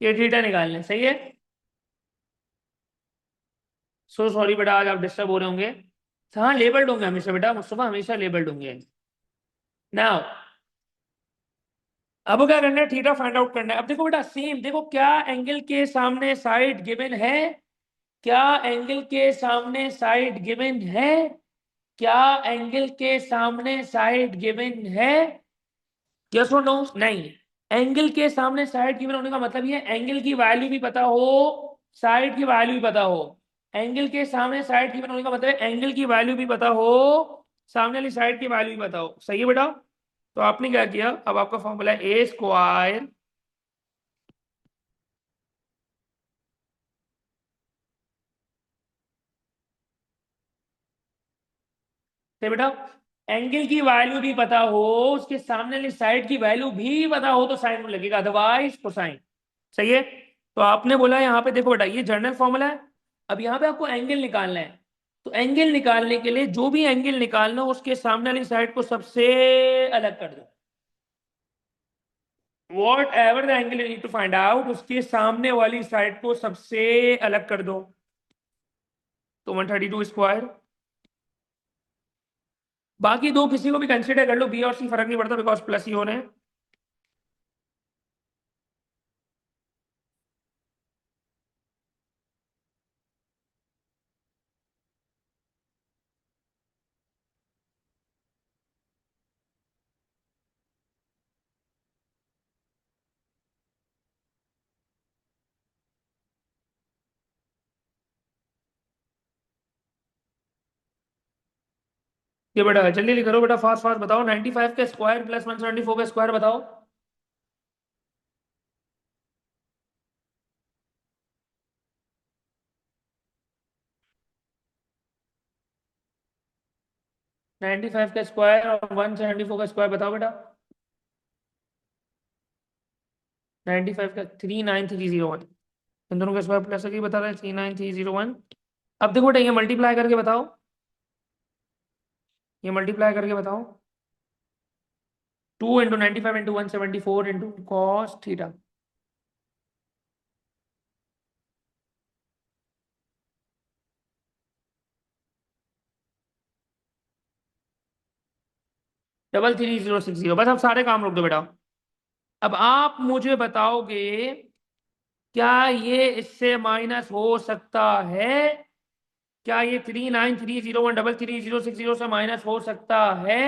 ये थीटा निकालना है, सही है। सो सॉरी बेटा, आज आप डिस्टर्ब हो रहे होंगे। हाँ लेबल्ड होंगे हमेशा बेटा, मुस्तफा हमेशा लेबल्ड होंगे। नाउ अब क्या करना है, थीटा फाइंड आउट करना है। अब देखो बेटा सेम, देखो क्या एंगल के सामने साइड गिवन है, क्या एंगल के सामने साइड गिवन है, क्या एंगल के सामने साइड गिवन है, यस और नो। नहीं, एंगल के सामने साइड गिवन होने का मतलब ये एंगल की वैल्यू भी पता हो, साइड की वैल्यू भी पता हो। एंगल के सामने साइड गिवन होने का मतलब एंगल की वैल्यू भी पता हो, सामने वाली साइड की वैल्यू भी पता हो, सही है बेटा। तो आपने क्या किया, अब आपका फॉर्मूला है ए स्क्वायर, बेटा एंगल की वैल्यू भी पता हो, उसके सामने वाली साइड की वैल्यू भी पता हो तो साइन में लगेगा, अदरवाइज कोसाइन, सही है। तो आपने बोला यहाँ पे देखो बेटा ये जनरल फॉर्मूला है। अब यहाँ पे आपको एंगल निकालना है, तो एंगल निकालने के लिए जो भी एंगल निकालना हो उसके सामने वाली साइड को सबसे अलग कर दो। Whatever the angle you need to find out, उसके सामने वाली साइड को सबसे अलग कर दो। तो 132 स्क्वायर, बाकी दो किसी को भी कंसिडर कर लो, बी और सी फर्क नहीं पड़ता बिकॉज प्लस ही हो रहे हैं। ये बेटा जल्दी लिख करो बेटा, फास्ट फास्ट बताओ, 95 का स्क्वायर प्लस 174 का स्क्वायर बताओ। 95 का स्क्वायर और 174 का स्क्वायर बताओ बेटा। 95 का 39301, इन दोनों का स्क्वायर प्लस की बता रहा है 39301। अब देखो बेटा ये मल्टीप्लाई करके बताओ, ये मल्टीप्लाई करके बताओ, 2 × 95 × 174 इंटू कॉस थीटा। डबल 3060, बस अब सारे काम रोक दो बेटा। अब आप मुझे बताओगे क्या ये इससे माइनस हो सकता है, क्या ये 39301 33060 से माइनस हो सकता है।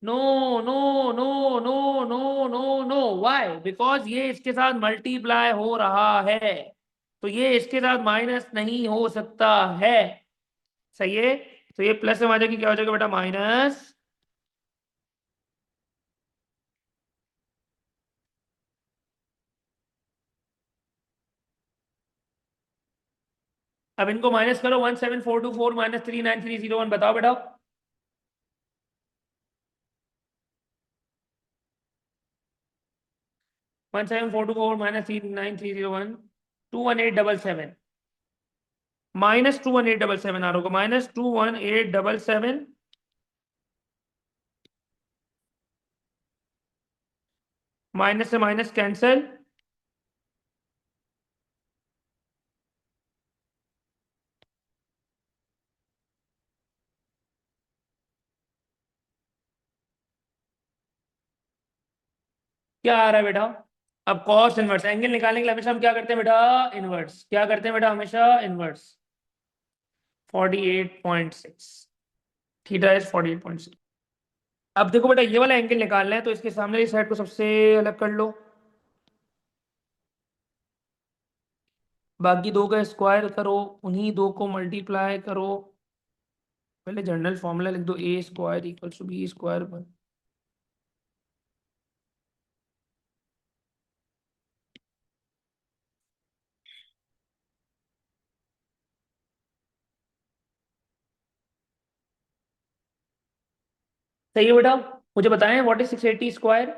No no no no no no no, why, because ये इसके साथ मल्टीप्लाई हो रहा है, तो ये इसके साथ माइनस नहीं हो सकता है, सही है। तो ये प्लस में आ जाएगी, क्या हो जाएगा बेटा, माइनस। अब इनको माइनस करो, 17424 माइनस 39301 बताओ बेटा। 17424 माइनस 39301, 21877, माइनस 21877 आ रहा होगा, माइनस 21877, माइनस से माइनस कैंसिल, क्या आ रहा है बेटा। अब कॉस इनवर्स, एंगल निकालने के लिए हमेशा हम क्या करते हैं बेटा, इनवर्स, क्या करते हैं बेटा, हमेशा इनवर्स। 48.6, theta is 48.6। अब देखो बेटा ये वाला एंगल निकालना है, तो इसके सामने वाली साइड को सबसे अलग कर लो। बाकी दो का स्क्वायर करो, उन्हीं दो को मल्टीप्लाई करो। पहले जनरल फॉर्मूला लिख दो, A square equal to B square. सही है बेटा, मुझे बताएं व्हाट इज 680 स्क्वायर।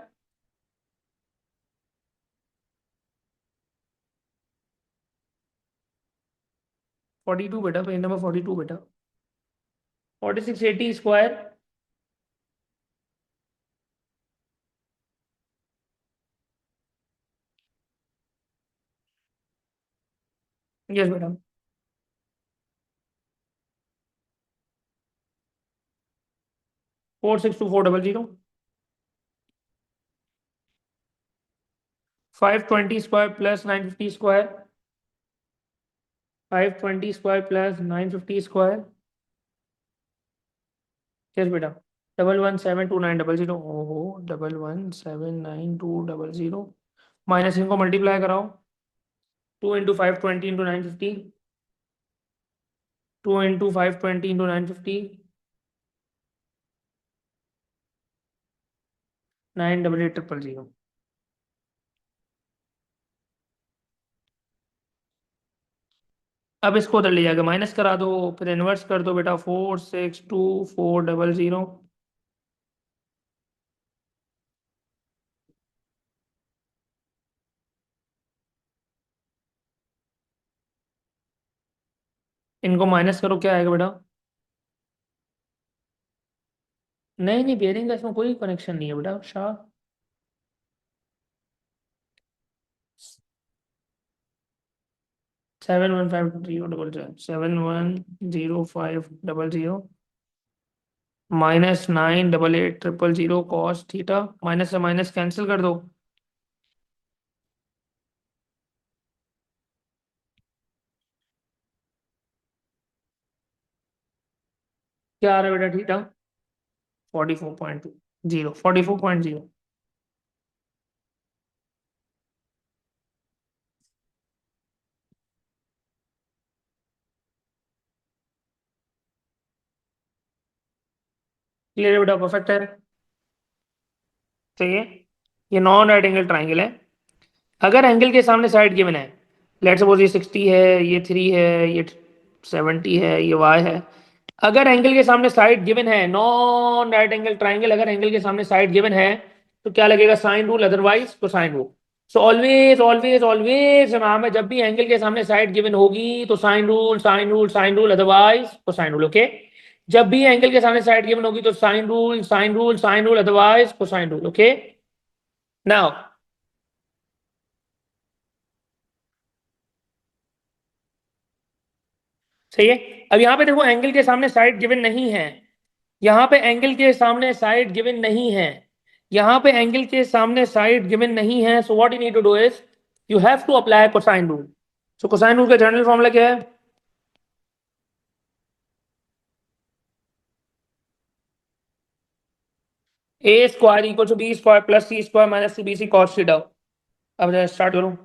42 बेटा, पेज नंबर 42 बेटा। What is 680 square. यस बेटा। 462400। 520 square plus 950 square. 520 square plus 950 square. Yes बेटा। 117290। ओहो, 117290। माइनस इनको मल्टीप्लाई कराओ। 2 × 520 × 950। 2 × 520 × 950। 98800। अब इसको उधर ले जाकर माइनस करा दो, फिर इन्वर्स कर दो बेटा। 462400। इनको माइनस करो, क्या आएगा बेटा। नहीं नहीं, बेयरिंग का इसमें कोई कनेक्शन नहीं है बेटा Shah. 71500। 7105000 minus 98800 cos theta. Minus से माइनस कैंसिल कर दो। क्या आ रहा है बेटा थीटा। 44.0। 44.0। क्लियर है बेटा, परफेक्ट है। सही है। ये नॉन राइट एंगल ट्राइंगल है। अगर एंगल के सामने साइड गिवन है, लेट्स सपोज ये 60 है, ये 3 है, ये 70 है, ये y है। अगर एंगल के सामने साइड गिवन है, नॉन राइट एंगल ट्राइंगल, अगर एंगल के सामने साइड गिवन है तो क्या लगेगा, sine rule, otherwise cosine rule. So always always always नाम है, जब भी एंगल के सामने साइड गिवन होगी तो sine rule sine rule sine rule, otherwise cosine rule. Okay, जब भी एंगल के सामने साइड गिवन होगी तो sine rule sine rule sine rule, otherwise cosine rule. Okay, now सही है। अब यहाँ पे देखो, एंगल के सामने साइड गिवन नहीं है। यहाँ पे एंगल के सामने साइड गिवन नहीं है। यहाँ पे एंगल के सामने साइड गिवन नहीं है। So what you need to do is you have to apply cosine rule. So cosine rule का जनरल फॉर्मूला क्या है। A square equal to B square plus C square minus C B C cos theta. अब start करूं।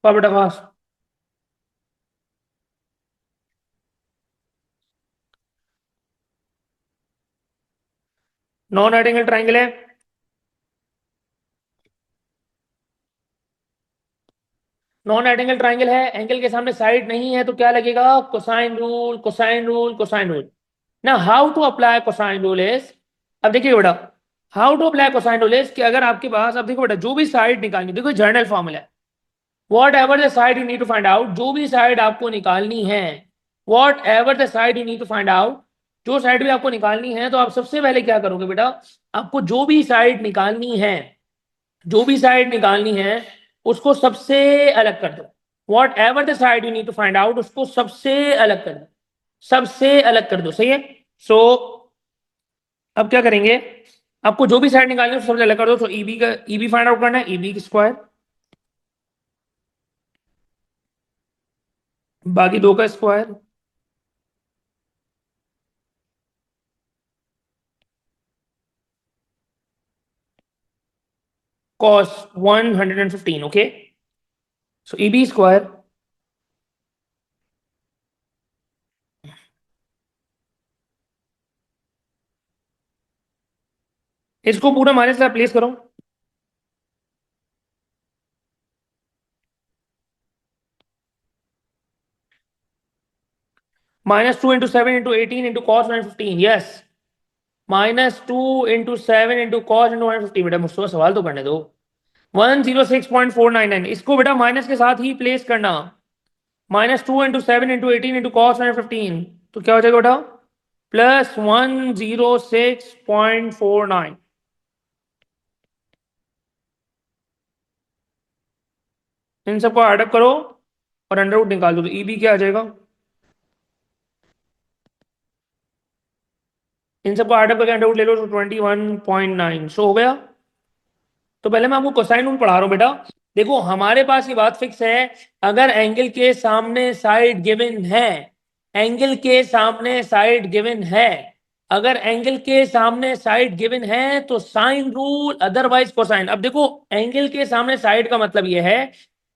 बेटा fast. Non right angle triangle है। Non right angle triangle है, angle के सामने साइड नहीं है तो क्या लगेगा, cosine rule cosine rule cosine rule. ना how to apply cosine rule is, अब देखिए बेटा, how to apply cosine rule is कि अगर आपके पास, अब देखो बेटा, जो भी साइड निकालनी, देखो जनरल फॉर्मूला है, whatever the side you need to find out, जो भी साइड आपको निकालनी है, whatever the side you need to find out, जो साइड भी आपको निकालनी है, तो आप सबसे पहले क्या करोगे बेटा, आपको जो भी साइड निकालनी है, जो भी साइड निकालनी है उसको सबसे अलग कर दो। Whatever the side you need to find out, उसको सबसे अलग कर दो, सबसे अलग कर दो। सही है। सो अब क्या करेंगे, आपको जो भी साइड निकालनी है सबसे अलग कर दो। तो ईबी का ईबी फाइंड आउट करना है, ईबी की स्क्वायर बाकी दो का square cos 115. Okay, so EB square इसको पूरा माइनस से प्लेस करो। -2 into 7 into 18 into cos 115. Yes, -2 into 7 into cos into 150. बेटा मुझसे सवाल तो करने दो। 106.499 इसको बेटा माइनस के साथ ही प्लेस करना। -2 into 7 into 18 into cos 115 तो क्या हो जाएगा बेटा, +106.49। इन सबको एडअप करो और अंडर रूट निकाल दो, तो ईबी क्या आ जाएगा, इन सबको एडअप करके अंडर रूट ले लो तो 21.9। सो हो गया। तो पहले मैं आपको कोसाइन रूल पढ़ा रहा हूं बेटा। देखो हमारे पास ये बात फिक्स है, अगर एंगल के सामने साइड गिवन है, एंगल के सामने साइड गिवन है, अगर एंगल के सामने साइड गिवन है तो साइन रूल, अदरवाइज कोसाइन। अब देखो एंगल के सामने साइड का मतलब यह है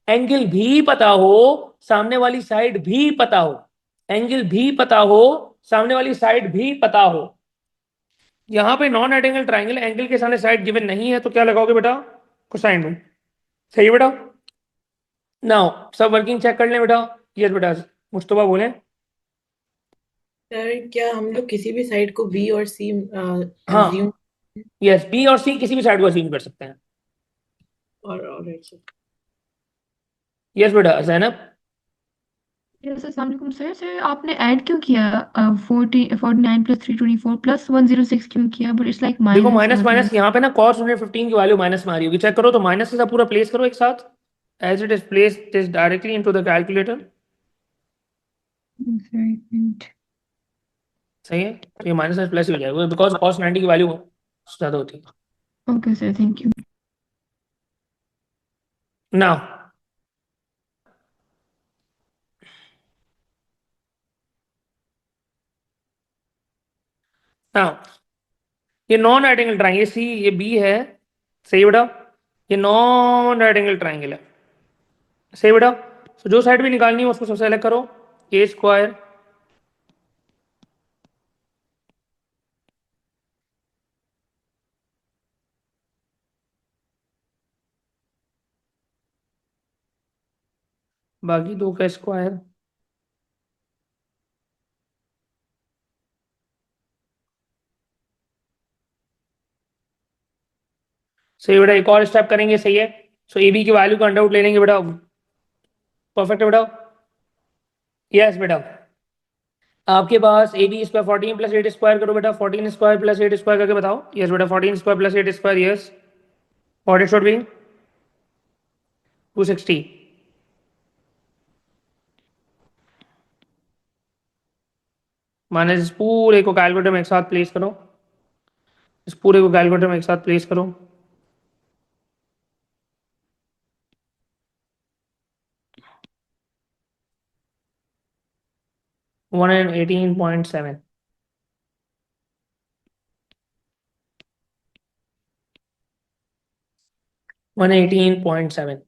एंगल भी पता हो, सामने वाली साइड भी पता हो, एंगल भी पता हो, सामने वाली साइड भी पता हो। यहां पे non right angle triangle, angle के सामने साइड गिवन नहीं है तो क्या लगाओगे बेटा, कोसाइन रूल। सही है बेटा। नाउ सब वर्किंग चेक कर लें बेटा। यस बेटा, मुस्तफा बोले। सर क्या हम लोग किसी भी साइड को बी और सी हाँ अज्यूम यस, बी और सी किसी भी साइड को अज्यूम कर सकते हैं। और सर यस बेटा जैनब। यस अस्सलाम वालेकुम सर। सर आपने ऐड क्यों किया 49 + 324 + 106 क्यों किया, बट इट्स लाइक देखो माइनस माइनस माइनस यहाँ पे ना cos 115 की वैल्यू माइनस में आ रही होगी, चेक करो। तो माइनस के साथ पूरा प्लेस करो एक साथ, as it is place this directly into the calculator. सही है, तो ये माइनस प्लस ही हो जाएगा बिकॉज cos 90 की वैल्यू ज्यादा होती है। Okay sir, thank you. Now now ये नॉन राइट एंगल ट्राइंगल, सी ये बी है। सही बेटा, ये नॉन राइट एंगल ट्राइंगल है। सही बेटा। तो जो साइड भी निकालनी है उसको सबसे अलग करो, ए स्क्वायर बाकी दो का स्क्वायर सही बेटा। एक और स्टेप करेंगे, सही है। सो ए बी की वैल्यू को अंडर रूट ले लेंगे बेटा, परफेक्ट है बेटा। यस बेटा, आपके पास ए बी स्क्वायर 14 + 8 स्क्वायर करो बेटा, 14 स्क्वायर + 8 स्क्वायर करके बताओ। यस बेटा, 14 square + 8 square, yes what it should be 260। Minus इस पूरे को कैलकुलेटर में एक साथ प्लेस करो, इस पूरे को कैलकुलेटर में एक साथ प्लेस करो। One and 18.7 118.7।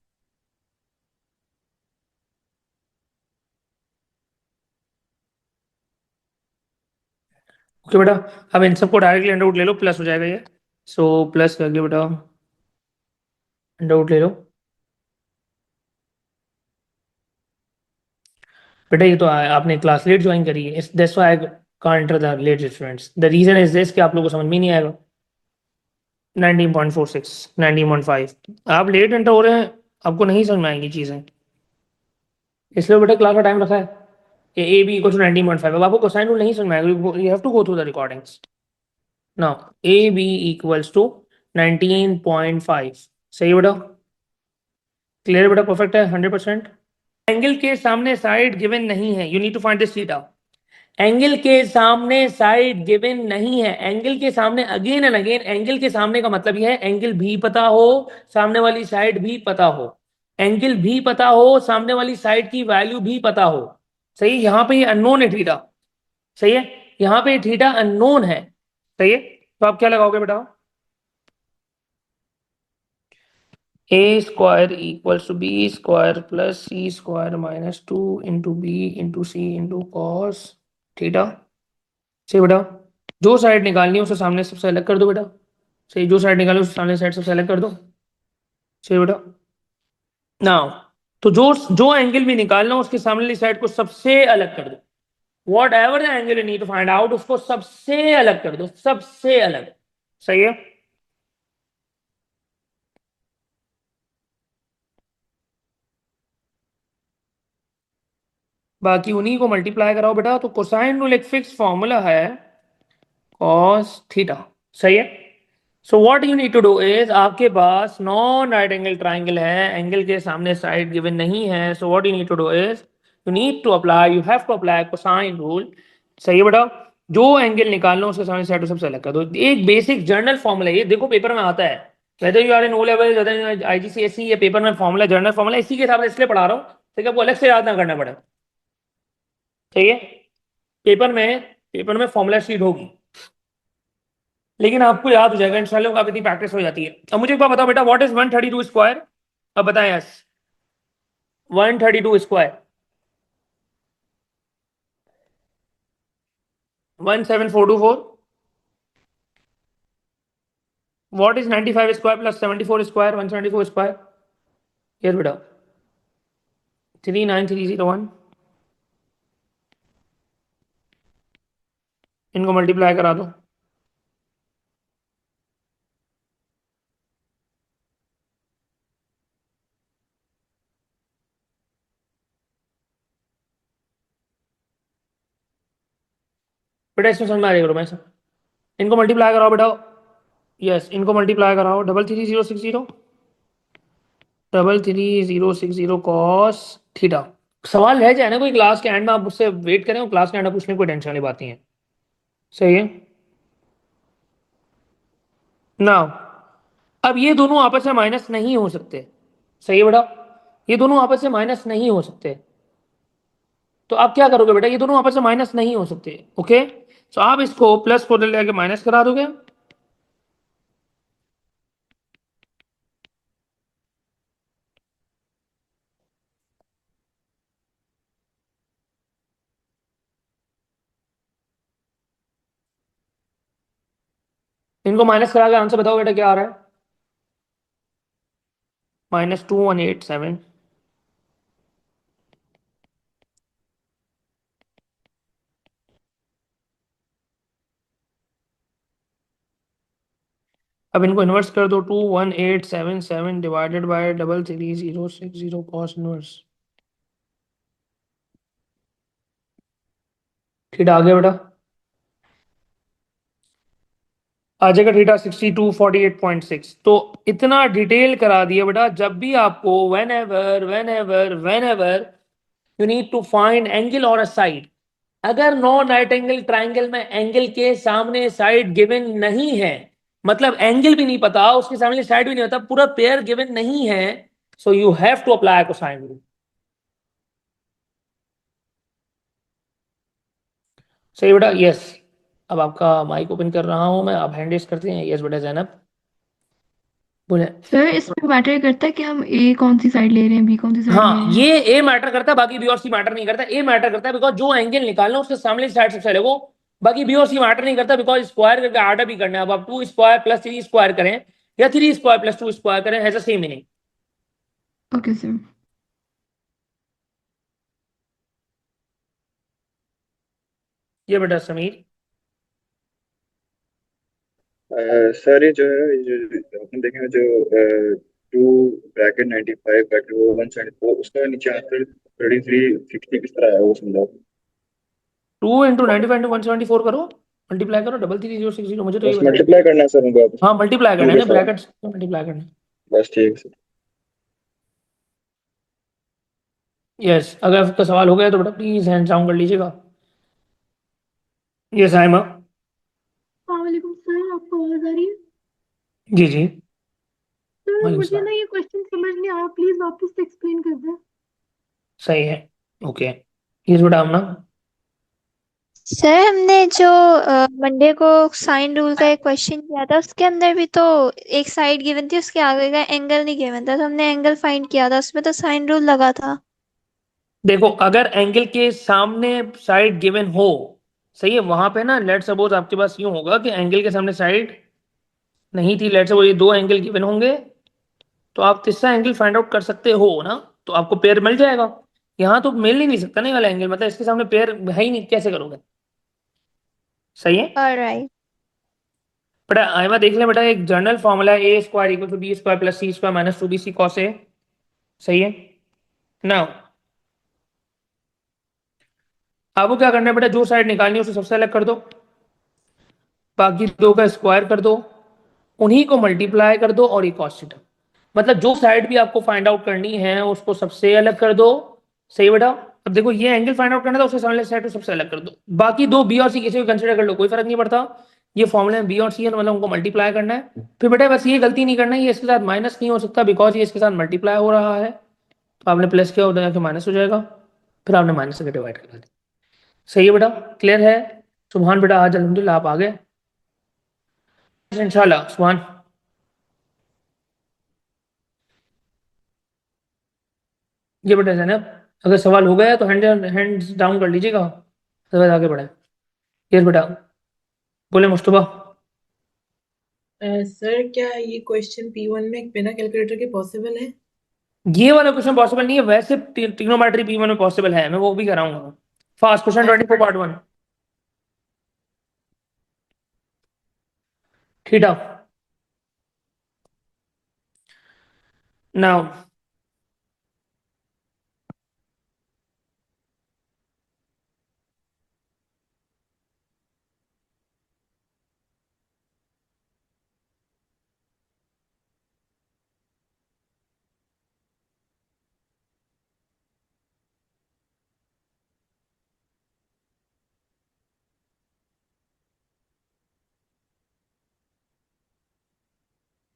ओके बेटा, अब इन सबको डायरेक्टली अंडर रूट ले लो, प्लस हो जाएगा ये। सो प्लस कर दिया बेटा, अंडर रूट ले लो बेटा। ये तो आपने क्लास लेट ज्वाइन करी है, that's why I can't enter the late students. The reason is this कि आप लोगों को समझ में नहीं आएगा। 19.46 19.5 आप लेट एंटर हो रहे हैं, आपको नहीं समझ में आएंगी चीजें, इसलिए बेटा क्लास का टाइम रखा है कि ए बी इक्वल टू 19.5। अब आपको कोसाइन रूल नहीं समझ में आएगा, you have to go through the recordings. Now A B equals to 19.5। सही बेटा, क्लियर बेटा, परफेक्ट है 100%। एंगल के सामने साइड गिवन नहीं है, you need to find this theta. Angle के सामने साइड गिवन नहीं है। एंगल के सामने अगेन एंड अगेन, एंगल के सामने का मतलब यह है एंगल भी पता हो, सामने वाली साइड भी पता हो। एंगल भी पता हो, सामने वाली साइड की वैल्यू भी पता हो। सही, यहां पे ये अननोन है थीटा। सही है, यहां पे थीटा अननोन है। सही है, तो आप क्या लगाओगे बेटा? A square equals to B square plus C square minus 2 into B into C into cos theta. सही बेटा, जो साइड निकालनी है उसे सामने सबसे अलग कर दो बेटा। सही, जो साइड निकालो उसे सामने साइड सबसे अलग कर दो। सही बेटा, नाउ तो जो एंगल भी निकालना उसके सामने वाली साइड को सबसे अलग कर दो। Whatever the angle you need to find out, उसको सबसे अलग कर दो, सबसे अलग। सही है, बाकी उन्हीं को मल्टीप्लाई कराओ बेटा। तो कोसाइन रूल एक फिक्स फॉर्मूला है, कॉस थीटा। सही है, so what you need to do is, आपके पास नॉन राइट एंगल ट्राइंगल है, एंगल के सामने साइड गिवन नहीं है। So what you need to do is, you need to apply, you have to apply cosine rule. सही है बेटा, जो एंगल निकालना उसके सामने साइड को सबसे अलग कर दो। एक बेसिक जर्नल फॉर्मूला है ये, देखो पेपर में आता है, whether you are in O level whether IGCSE, ये पेपर में फॉर्मूला, जर्नल फॉर्मूला, इसी के हिसाब से इसलिए पढ़ा रहा हूँ ताकि आपको अलग से याद ना करना पड़े। ठीक है, पेपर में फॉर्मूला शीट होगी, लेकिन आपको याद हो जाएगा इंशाल्लाह, आप इतनी प्रैक्टिस हो जाती है। अब मुझे एक बात बताओ बेटा, व्हाट इज 132 स्क्वायर? अब बताएं yes, 132 square 17424। What is 95 square plus 74 square 174 square? Yes बेटा, 39301। इनको मल्टीप्लाई करा दो। बेटा इसमें समझ में आ रही करो मैं सब, इनको मल्टीप्लाई कराओ बेटा। यस, इनको मल्टीप्लाई कराओ, 33060 33060 कॉस थीटा। सवाल रह जाए ना कोई क्लास के एंड में, आप मुझसे वेट करें, क्लास के एंड में पूछने की कोई टेंशन वाली बात नहीं है। सही है ना, अब ये दोनों आपस में माइनस नहीं हो सकते। सही है बेटा, ये दोनों आपस में माइनस नहीं हो सकते, तो आप क्या करोगे बेटा, ये दोनों आपस में माइनस नहीं हो सकते। ओके, तो आप इसको प्लस 4 लेके माइनस करा दोगे। इनको माइनस करा के आंसर बताओ बेटा क्या आ रहा है, -2187। अब इनको इन्वर्स कर दो, 21877 divided by 33060 cos inverse. Theta आ गया बेटा, आ जाएगा थीटा 6248.6। तो इतना डिटेल करा दिया बेटा, जब भी आपको whenever you need to find angle और अ साइड, अगर नॉन राइट एंगल ट्राइंगल में एंगल के सामने साइड गिवन नहीं है, मतलब एंगल भी नहीं पता, उसके सामने साइड भी नहीं होता, पूरा पेयर गिवन नहीं है, so you have to apply cosine rule. सही बेटा, यस। अब आपका माइक ओपन कर रहा हूं मैं, आप हैंड रेस करते हैं। यस बेटा जैनब बोले। सर इसमें मैटर करता है कि हम ए कौन सी साइड ले रहे हैं, बी कौन सी साइड ले हाँ, रहे हैं? ये ए मैटर करता है, बाकी बी और सी मैटर नहीं करता। ए मैटर करता है बिकॉज जो एंगल निकालना उसके सामने साइड सबसे अलग हो, बाकी बी और सी मैटर नहीं करता बिकॉज स्क्वायर करके आधा भी करना है। अब आप 2 स्क्वायर प्लस 3 स्क्वायर करें या 3 स्क्वायर प्लस 2 स्क्वायर करें, has the same meaning. Okay sir. ये बेटा समीर, सर ये जो है, ये जो आपने देखा जो 2 ब्रैकेट 95 ब्रैकेट वो 174, उसका नीचे आंसर 3360 किस तरह है वो समझाओ। 2 × 95 × 174 करो, मल्टीप्लाई करो 33060, मुझे तो ये बस बताया। मल्टीप्लाई करना है सर उनको आप हाँ मल्टीप्लाई टू करना है के ना, साथ। ब्रैकेट्स मल्टीप्लाई करना है। बस ठीक है सर। यस, अगर आपका सवाल हो गया तो बेटा प्लीज हैंड डाउन कर लीजिएगा। ये साइमा। वालेकुम सर, आपको आवाज आ रही है? जी जी। सर वालेकुम मुझे सलाम। ना ये क्वेश्चन समझ नहीं आया, प्लीज वापस से एक्सप्लेन कर दें। सही है। ओके। ये बेटा हम ना। सर हमने जो मंडे को साइन रूल का एक क्वेश्चन किया था उसके अंदर भी तो एक साइड गिवन थी, उसके आगे का एंगल नहीं गिवन था, तो हमने एंगल फाइंड किया था, उसमें तो साइन रूल लगा था। देखो अगर एंगल के सामने साइड गिवन हो, सही है, वहां पे ना लेट सपोज आपके पास यूं होगा कि एंगल के सामने साइड नहीं थी, लेट सपोज ये दो एंगल गिवन होंगे, तो आप तीसरा एंगल फाइंड आउट कर सकते हो ना, तो आपको पेयर मिल जाएगा। यहाँ तो मिल ही नहीं सकता ना ये वाला एंगल, मतलब इसके सामने पेयर है ही नहीं, कैसे करोगे? सही है। ऑलराइट। बेटा आइमा देख ले बेटा, एक जनरल फॉर्मूला है A square equal to B square plus C square minus two B C cos A. सही है ना? आपको क्या करना है बेटा, जो साइड निकालनी है उसे सबसे अलग कर दो, बाकी दो का स्क्वायर कर दो, उन्हीं को मल्टीप्लाई कर दो और एक cos थीटा। मतलब जो साइड भी आपको फाइंड आउट करनी है उसको सबसे अलग कर दो। सही बेटा। अब देखो ये एंगल फाइंड आउट करना था, उसे सामने साइड को सबसे अलग कर दो, बाकी दो बी और सी किसी को कंसिडर कर लो, कोई फर्क नहीं पड़ता। ये फॉर्मूले में बी और सी है, मतलब उनको मल्टीप्लाई करना है। फिर बेटा बस ये गलती नहीं करना है, ये इसके साथ माइनस नहीं हो सकता बिकॉज ये इसके साथ मल्टीप्लाई हो रहा है, तो आपने प्लस किया उधर जाके माइनस हो जाएगा, फिर आपने माइनस से डिवाइड कर दिया। सही है बेटा, क्लियर है? सुभान बेटा आज अल्हम्दुलिल्लाह आप आ गए इंशाल्लाह। सुभान। ये बेटा जैनब, अगर सवाल हो गया तो हैंड्स डाउन कर लीजिएगा, अदरवाइज आगे बढ़े। यस बेटा। बोले मुस्तफा। सर क्या ये क्वेश्चन P1 में बिना कैलकुलेटर के पॉसिबल है? ये वाला क्वेश्चन पॉसिबल नहीं है, वैसे ट्रिग्नोमेट्री P1 में पॉसिबल है, मैं वो भी कराऊंगा। Fast question 24 part 1। Theta. Now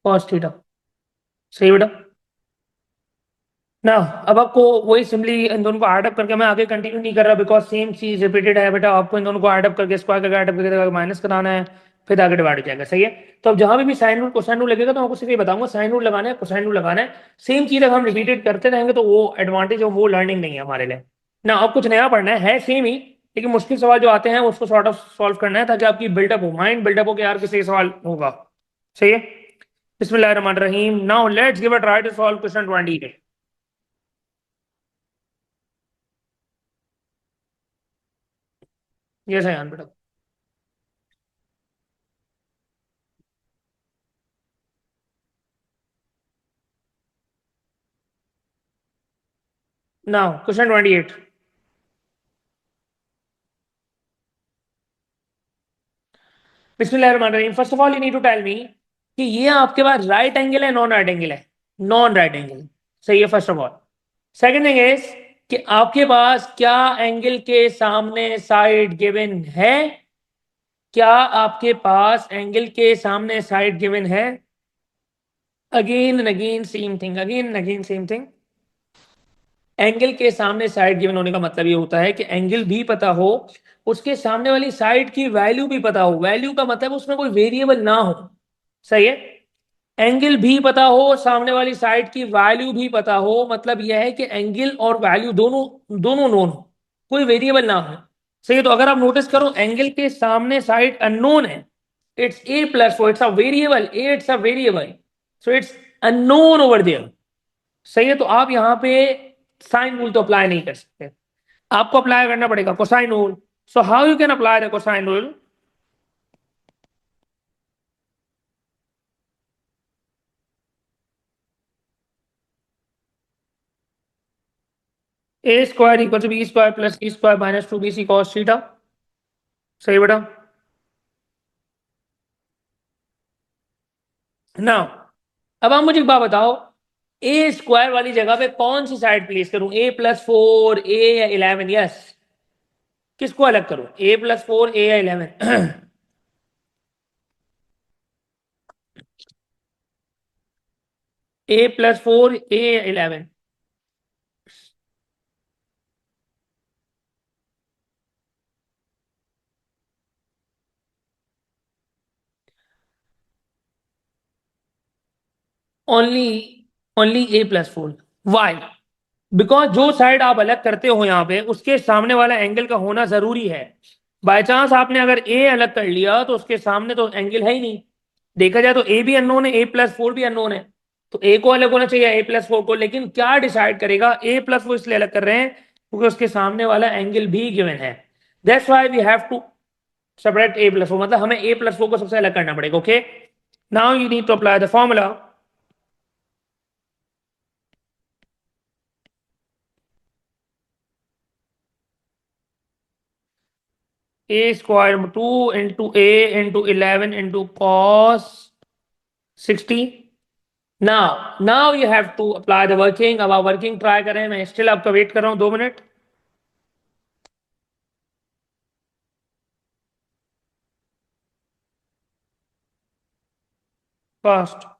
cos theta. सही बेटा ना? अब आपको वही सिंपली इन दोनों को ऐड अप करके, मैं आगे कंटिन्यू नहीं कर रहा बिकॉज सेम चीज रिपीटेड है बेटा, आपको इन दोनों को ऐड अप करके स्क्वायर करके ऐड अप करके माइनस कराना है, फिर आगे डिवाइड हो जाएगा। सही है। तो अब जहां भी साइन रूल कोसाइन रूल लगेगा तो आपको सिर्फ ये बताऊंगा, साइन रूल लगाना है कोसाइन रूल लगाना है, सेम चीज अगर हम रिपीटेड करते रहेंगे तो वो एडवांटेज और वो लर्निंग नहीं है हमारे लिए ना। अब कुछ नया पढ़ना है सेम ही, लेकिन मुश्किल सवाल जो आते हैं उसको सॉर्ट ऑफ सॉल्व करना है ताकि आपकी बिल्डअप हो, माइंड बिल्डअप हो कि यार किसी सवाल होगा। सही है। बिस्मिल्लाहिर्रहमानिर्रहीम, now let's give a try to solve question 20। ये सही बेटा। Now, question 28. बिस्मिल्लाहिर्रहमानिर्रहीम, first of all you need to tell me कि ये आपके पास राइट एंगल है नॉन राइट एंगल है? Non right angle. सही है first of all. Second thing is कि आपके पास क्या एंगल के सामने साइड गिवन है? क्या आपके पास एंगल के सामने साइड गिवन है? Again and again same thing, again and again same thing. Angle के सामने साइड गिवन होने का मतलब ये होता है कि एंगल भी पता हो, उसके सामने वाली साइड की वैल्यू भी पता हो। वैल्यू का मतलब उसमें कोई वेरिएबल ना हो। सही है। एंगल भी पता हो, सामने वाली साइड की वैल्यू भी पता हो, मतलब यह है कि एंगल और वैल्यू दोनों दोनों नोन हो, कोई वेरिएबल ना हो। सही है। तो अगर आप नोटिस करो एंगल के सामने साइड अननोन है, it's a plus four, it's a variable, a it's a variable, so it's unknown over there. सही है। तो आप यहाँ पे साइन रूल तो अप्लाई नहीं कर सकते, आपको अप्लाई करना पड़ेगा cosine rule. So how you can apply the cosine rule? A square equal to B square plus C square minus two B C cos theta. सही बेटा ना? अब आप मुझे एक बात बताओ, ए स्क्वायर वाली जगह पे कौन सी साइड प्लेस करूं, ए प्लस फोर, ए या 11? यस, किसको अलग करूं, a+4 a या 11? a+4 a या 11? Only only a+4। Why? Because जो साइड आप अलग करते हो यहाँ पे उसके सामने वाला एंगल का होना जरूरी है। बाय चांस आपने अगर ए अलग कर लिया तो उसके सामने तो एंगल है ही नहीं। देखा जाए तो ए भी अननोन है, a+4 भी अननोन है, तो ए को अलग होना चाहिए a+4 को। लेकिन क्या डिसाइड करेगा, a+4 इसलिए अलग कर रहे हैं क्योंकि उसके सामने वाला एंगल भी गिवन है। That's why we have to separate a+4, मतलब हमें a+4 को सबसे अलग करना पड़ेगा। Okay, now you need to apply the formula. a square 2 into a into 11 into cos 60। now you have to apply the working। अब आप वर्किंग ट्राई करें, मैं स्टिल आपका वेट कर रहा हूं 2 minute. Fast.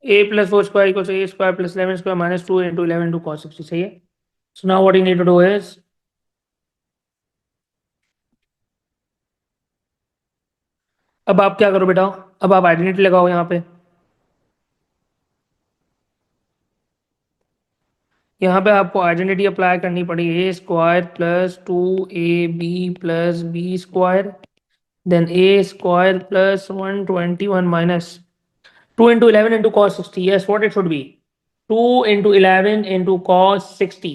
a+4 square equals a square plus 11 square minus 2 into 11 into cos 60। सही है। So now what you need to do is, अब आप क्या करो बेटा, अब आप आइडेंटिटी लगाओ यहाँ पे। यहाँ पे आपको आइडेंटिटी अप्लाई करनी पड़ेगी, a square plus 2ab plus b square then a square plus 121 minus 2 into 11 into cos 60। yes, what it should be, 2 into 11 into cos 60।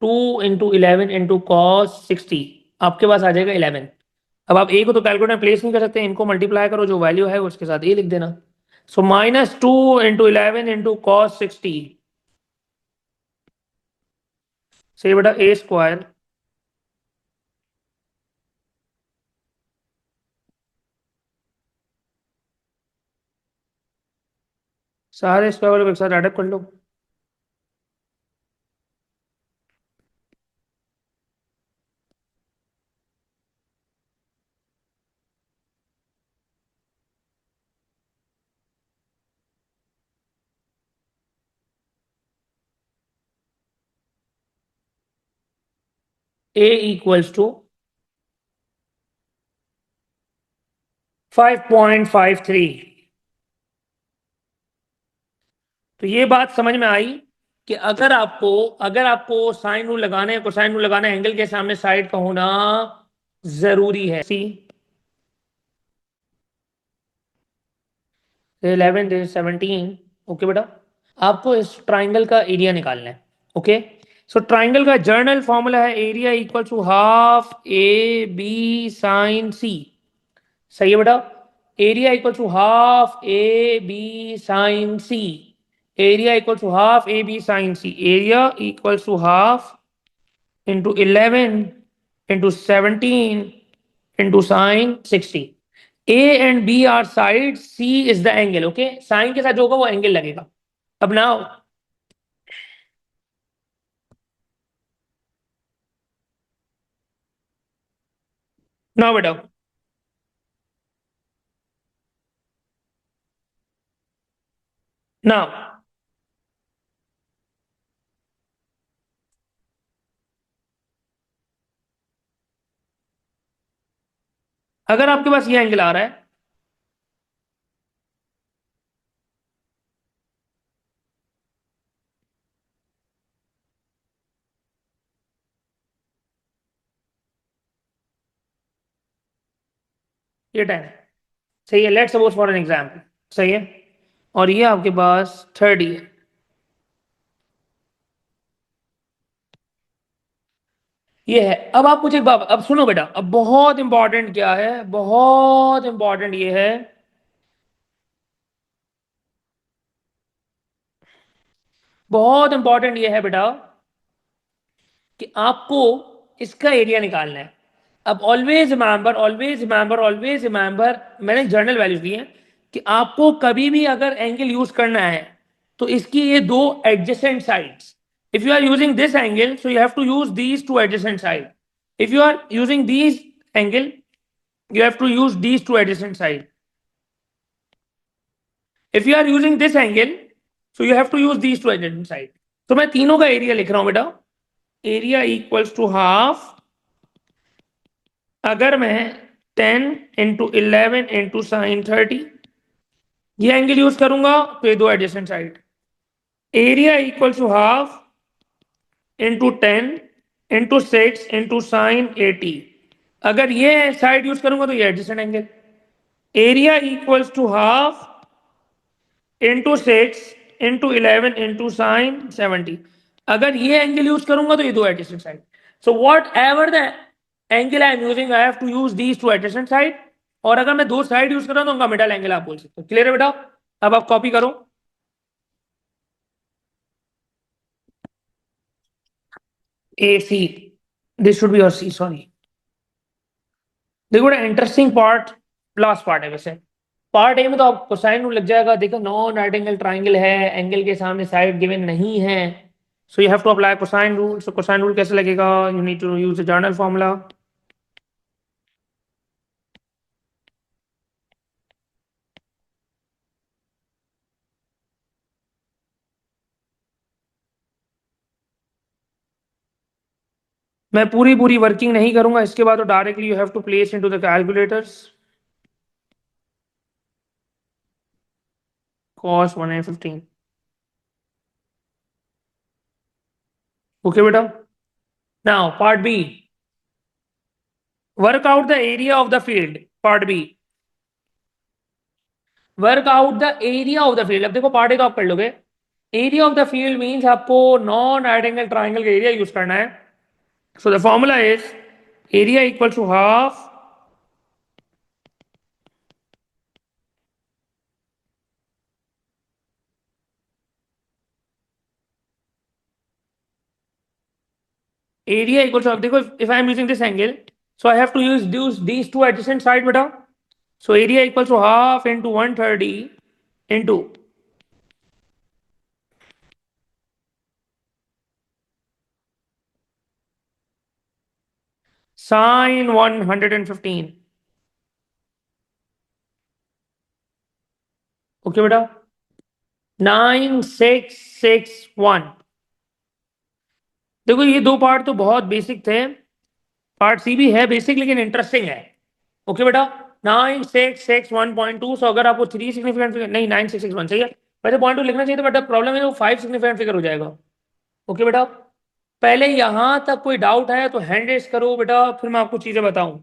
2 into 11 into cos 60 आपके पास आ जाएगा 11। अब आप a को तो कैलकुलेटर में प्लेस नहीं कर सकते, इनको मल्टीप्लाई करो, जो वैल्यू है उसके साथ a लिख देना। सो -2 into 11 into cos 60। सही बेटा, a स्क्वायर सारे स्क्वायर वाले को एक साथ एडअप कर लो। a equals to 5.53। तो ये बात समझ में आई कि अगर आपको साइन रूल लगाना है, कोसाइन रूल लगाना है, एंगल के सामने साइड का होना जरूरी है। सी 11 17। ओके बेटा, आपको इस ट्राइंगल का एरिया निकालना है। ओके, सो ट्राइंगल का जर्नल फॉर्मूला है area equal to half A B sine C. सही है बेटा, area equal to half A B sine C. Area equal to half A B sine C. Area equal to half into 11 into 17 into sine 60। A and B are side, C is the angle. Okay, sine के साथ जो होगा वो angle लगेगा। अब now बेटा, now अगर आपके पास ये एंगल आ रहा है, ये टाइम सही है। Let's suppose for an example, सही है, और ये आपके पास 30 है। ये है। अब आप मुझे एक बात, अब सुनो बेटा, अब बहुत इंपॉर्टेंट क्या है, बहुत इंपॉर्टेंट ये है, बहुत इंपॉर्टेंट ये है बेटा कि आपको इसका एरिया निकालना है। अब always remember, always remember, always remember, मैंने जर्नल वैल्यूज दी हैं कि आपको कभी भी अगर एंगल यूज करना है तो इसकी ये दो adjacent sides, if you are using this angle so you have to use these two adjacent side, if you are using these angle you have to use these two adjacent side. If you are using this angle, so you have to use these two adjacent side. तो मैं तीनों का area लिख रहा हूं बेटा, area equals to half, अगर मैं 10 इंटू 11 इंटू साइन 30 ये एंगल यूज करूंगा तो ये दो adjacent side, area equals to half into 10 into 6 into sine 80, अगर ये साइड यूज करूंगा तो ये adjacent angle, area equals to half into 6 into 11 into sine 70, अगर ये एंगल यूज करूंगा तो ये दो adjacent side. So whatever the angle I am using I have to use these two adjacent side, और अगर मैं दो साइड यूज कर रहा हूं तो उनका मिडल एंगल आप बोल सकते हो। क्लियर है बेटा? अब आप कॉपी करो, A C, this should be your C, sorry. देखो बड़ा इंटरेस्टिंग पार्ट लास्ट पार्ट है वैसे। पार्ट ए में तो आपको साइन रूल लग जाएगा, देखो नॉन राइट एंगल ट्राइंगल है, एंगल के सामने साइड गिवन नहीं है, so you have to apply cosine rule. So cosine rule कैसे लगेगा, you need to use the general formula. मैं पूरी पूरी वर्किंग नहीं करूंगा, इसके बाद तो directly you have to place into the calculators. cos 115, okay बेटा। Now part B, work out the area of the field. Part B, work out the area of the field. अब देखो पार्ट ए तो आप कर लोगे, area of the field means आपको non right angle triangle का area use करना है। So the formula is area equal to half area equals to, देखो if I am using this angle so I have to use these two adjacent side बेटा, so area equals to half into 130 into sine 115, okay बेटा, 9661। देखो ये दो part तो बहुत basic थे, part सी भी है बेसिक लेकिन इंटरेस्टिंग है, ओके बेटा। 9661.2, सो अगर आपको 3 सिग्निफिकेंट फिगर, नहीं 9661 सही है, वैसे पॉइंट टू लिखना चाहिए था बेटा, प्रॉब्लम है वो 5 सिग्निफिकेंट फिगर हो जाएगा, ओके बेटा। पहले यहां तक कोई डाउट है तो हैंड रेस करो बेटा, फिर मैं आपको चीजें बताऊं।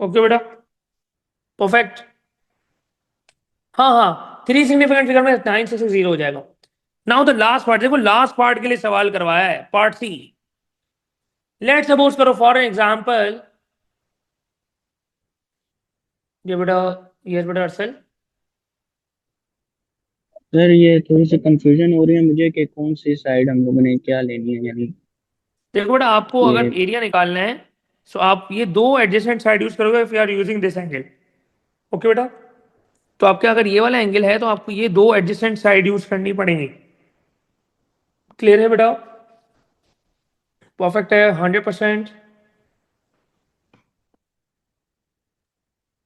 ओके बेटा, परफेक्ट। हाँ हाँ, 3 सिग्निफिकेंट फिगर में 9660 हो जाएगा। नाउ द लास्ट पार्ट, देखो लास्ट पार्ट के लिए सवाल करवाया है, पार्ट सी। लेट सपोज करो फॉर एन एग्जांपल, ये बेटा, ये बेटा अरसल, सर ये थोड़ी सी कंफ्यूजन हो रही है मुझे कि कौन सी साइड हम लोगों ने क्या लेनी है, यानी देखो बेटा आपको अगर ये एरिया निकालना है सो आप ये दो एडजेसेंट साइड यूज करोगे if you are using this angle, okay बेटा। तो आपके अगर ये वाला एंगल है तो आपको ये दो एडजेसेंट साइड यूज करनी पड़ेंगी। क्लियर है बेटा? परफेक्ट है, 100%।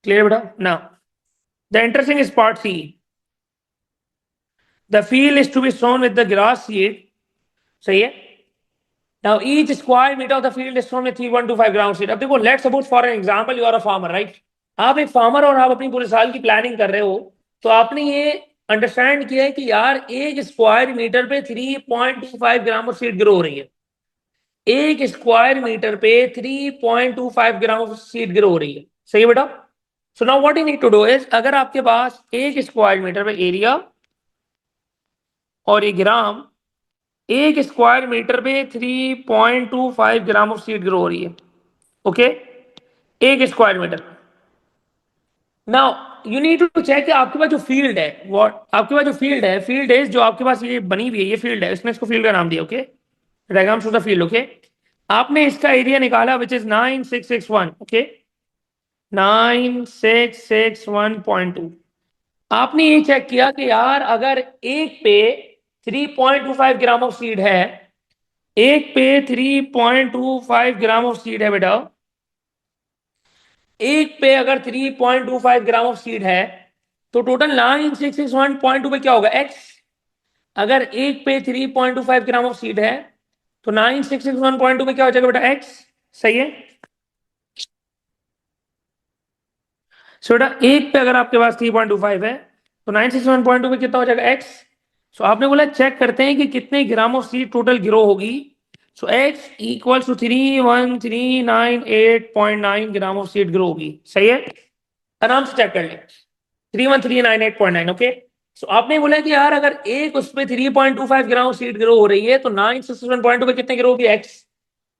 क्लियर बेटा? Now the interesting is part C. The field is to be sown with the grass seed. सही है. Now each square meter of the field is sown with 3125 ground seed. अब देखो, let's suppose for an example you are a farmer, right? आप एक farmer और आप अपनी पूरे साल की प्लानिंग कर रहे हो, तो आपने ये अंडरस्टैंड किया है कि यार एक स्क्वायर मीटर पे 3.25 ग्राम ऑफ सीड ग्रो हो रही है. एक स्क्वायर मीटर पे 3.25 ग्राम ऑफ सीड ग्रो हो रही है. सही है बेटा? So now what you need to do is, अगर आपके पास एक स्क्वायर मीटर पे एरिया और 1 ग्राम, एक स्क्वायर मीटर पे 3.25 ग्राम ऑफ सीड ग्रो हो रही है. ओके, एक square metre. Now you need to check आपके पास जो फील्ड है, व्हाट आपके पास जो फील्ड है जो आपके पास ये बनी हुई है, ये फील्ड है, इसने इसको फील्ड का नाम दिया. Okay, diagram show the field. Okay, आपने इसका एरिया निकाला विच इज 9661. ओके, 9661.2. आपने ये चेक किया कि यार अगर एक पे 3.25 ग्राम ऑफ सीड है, एक पे 3.25 ग्राम ऑफ सीड है बेटा, एक पे अगर 3.25 ग्राम ऑफ सीड है, तो टोटल 9661.2 पे क्या होगा? x. अगर एक पे 3.25 ग्राम ऑफ सीड है, तो 9661.2 में क्या हो जाएगा बेटा? x. सही है. सो बेटा एक पे अगर आपके पास 3.25 है, तो 9661.2 में कितना हो जाएगा? x. सो आपने बोला चेक करते हैं कि कितने gram of seed total grow होगी. So x equals to 31398.9 gram of seed grow होगी. सही है, आराम से चेक कर ले. 31398.9. ओके, सो आपने बोला कि यार अगर एक उस पे 3.25 ग्राम ऑफ सीड ग्रो हो रही है, तो 961.2 पे कितने ग्रो होगी? x.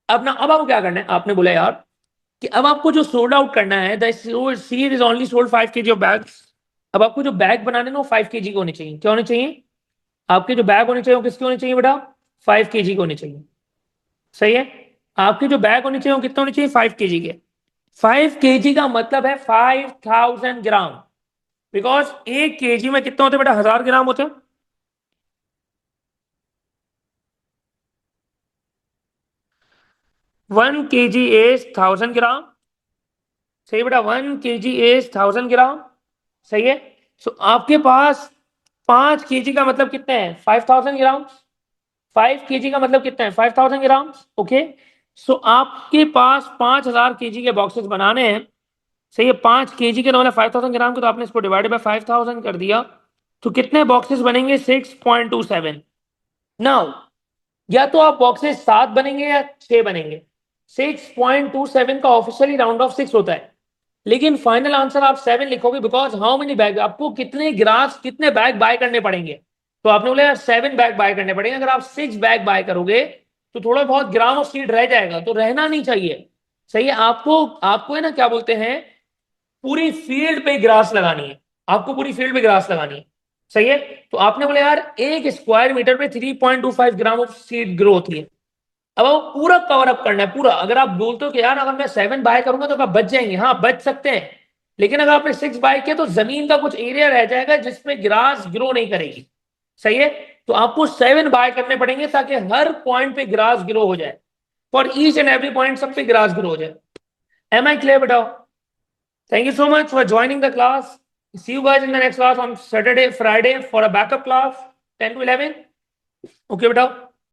अब आपको क्या करना है, आपने बोला यार कि अब आपको जो सोल्ड आउट करना है, the seed is only sold 5 kg of bags. अब आपको जो बैग बनाने ना वो 5 kg के होने चाहिए. क्या होने चाहिए? आपके जो बैग होने चाहिए वो किसके होने चाहिए बेटा? 5 kg के होने चाहिए. सही है, आपके जो बैग होने चाहिए वो कितने होने चाहिए? 5 kg के. 5 kg का मतलब है 5000 ग्राम, बिकॉज 1 kg में कितने होते बेटा? 1000 ग्राम होते हैं. वन kg इज 1000 ग्राम. सही बेटा, 1 kg इज 1000 ग्राम. सही है. सो आपके पास 5 kg का मतलब कितने हैं? 5000 ग्राम. 5 kg का मतलब कितना है? 5000 ग्राम. ओके, सो आपके पास 5000 kg के बॉक्सेस बनाने हैं. सही है, 5 kg के मतलब 5000 ग्राम के, तो आपने इसको डिवाइड बाय 5000 कर दिया, तो कितने बॉक्सेस बनेंगे? 6.27. नाउ या तो आप बॉक्सेस 7 बनेंगे या 6 बनेंगे. 6.27 का ऑफिशियली राउंड ऑफ 6 होता है, लेकिन फाइनल आंसर आप 7 लिखोगे, बिकॉज हाउ मेनी बैग, आपको कितने ग्रास, कितने बैग बाय करने पड़ेंगे. तो आपने बोला यार 7 बैग बाय करने पड़ेंगे. अगर आप 6 बैग बाय करोगे तो थोड़ा बहुत ग्राम ऑफ सीड रह जाएगा, तो रहना नहीं चाहिए. सही है, आपको है ना, क्या बोलते हैं, पूरी फील्ड पे ग्रास लगानी है. आपको पूरी फील्ड पे ग्रास लगानी है. सही है, तो आपने बोला यार एक स्क्वायर मीटर पे 3.25 ग्राम ऑफ सीड ग्रो होती है. अब वो पूरा कवर अप करना है पूरा. अगर आप बोलते हो कि यार अगर मैं 7 बाय करूंगा तो क्या बच जाएंगे? हाँ बच सकते हैं, लेकिन अगर आपने 6 बाय किया तो जमीन का कुछ एरिया रह जाएगा जिसमें ग्रास ग्रो नहीं करेगी. सही है, तो आपको 7 बाय करने पड़ेंगे ताकि हर पॉइंट पे ग्रास ग्रो हो जाए. For each and every point सब पे ग्रास ग्रो हो जाए. एम आई क्लियर बेटा? Thank you so much for joining the class. See you guys in the next class on Saturday, Friday for a backup class 10 to 11. Okay, beta.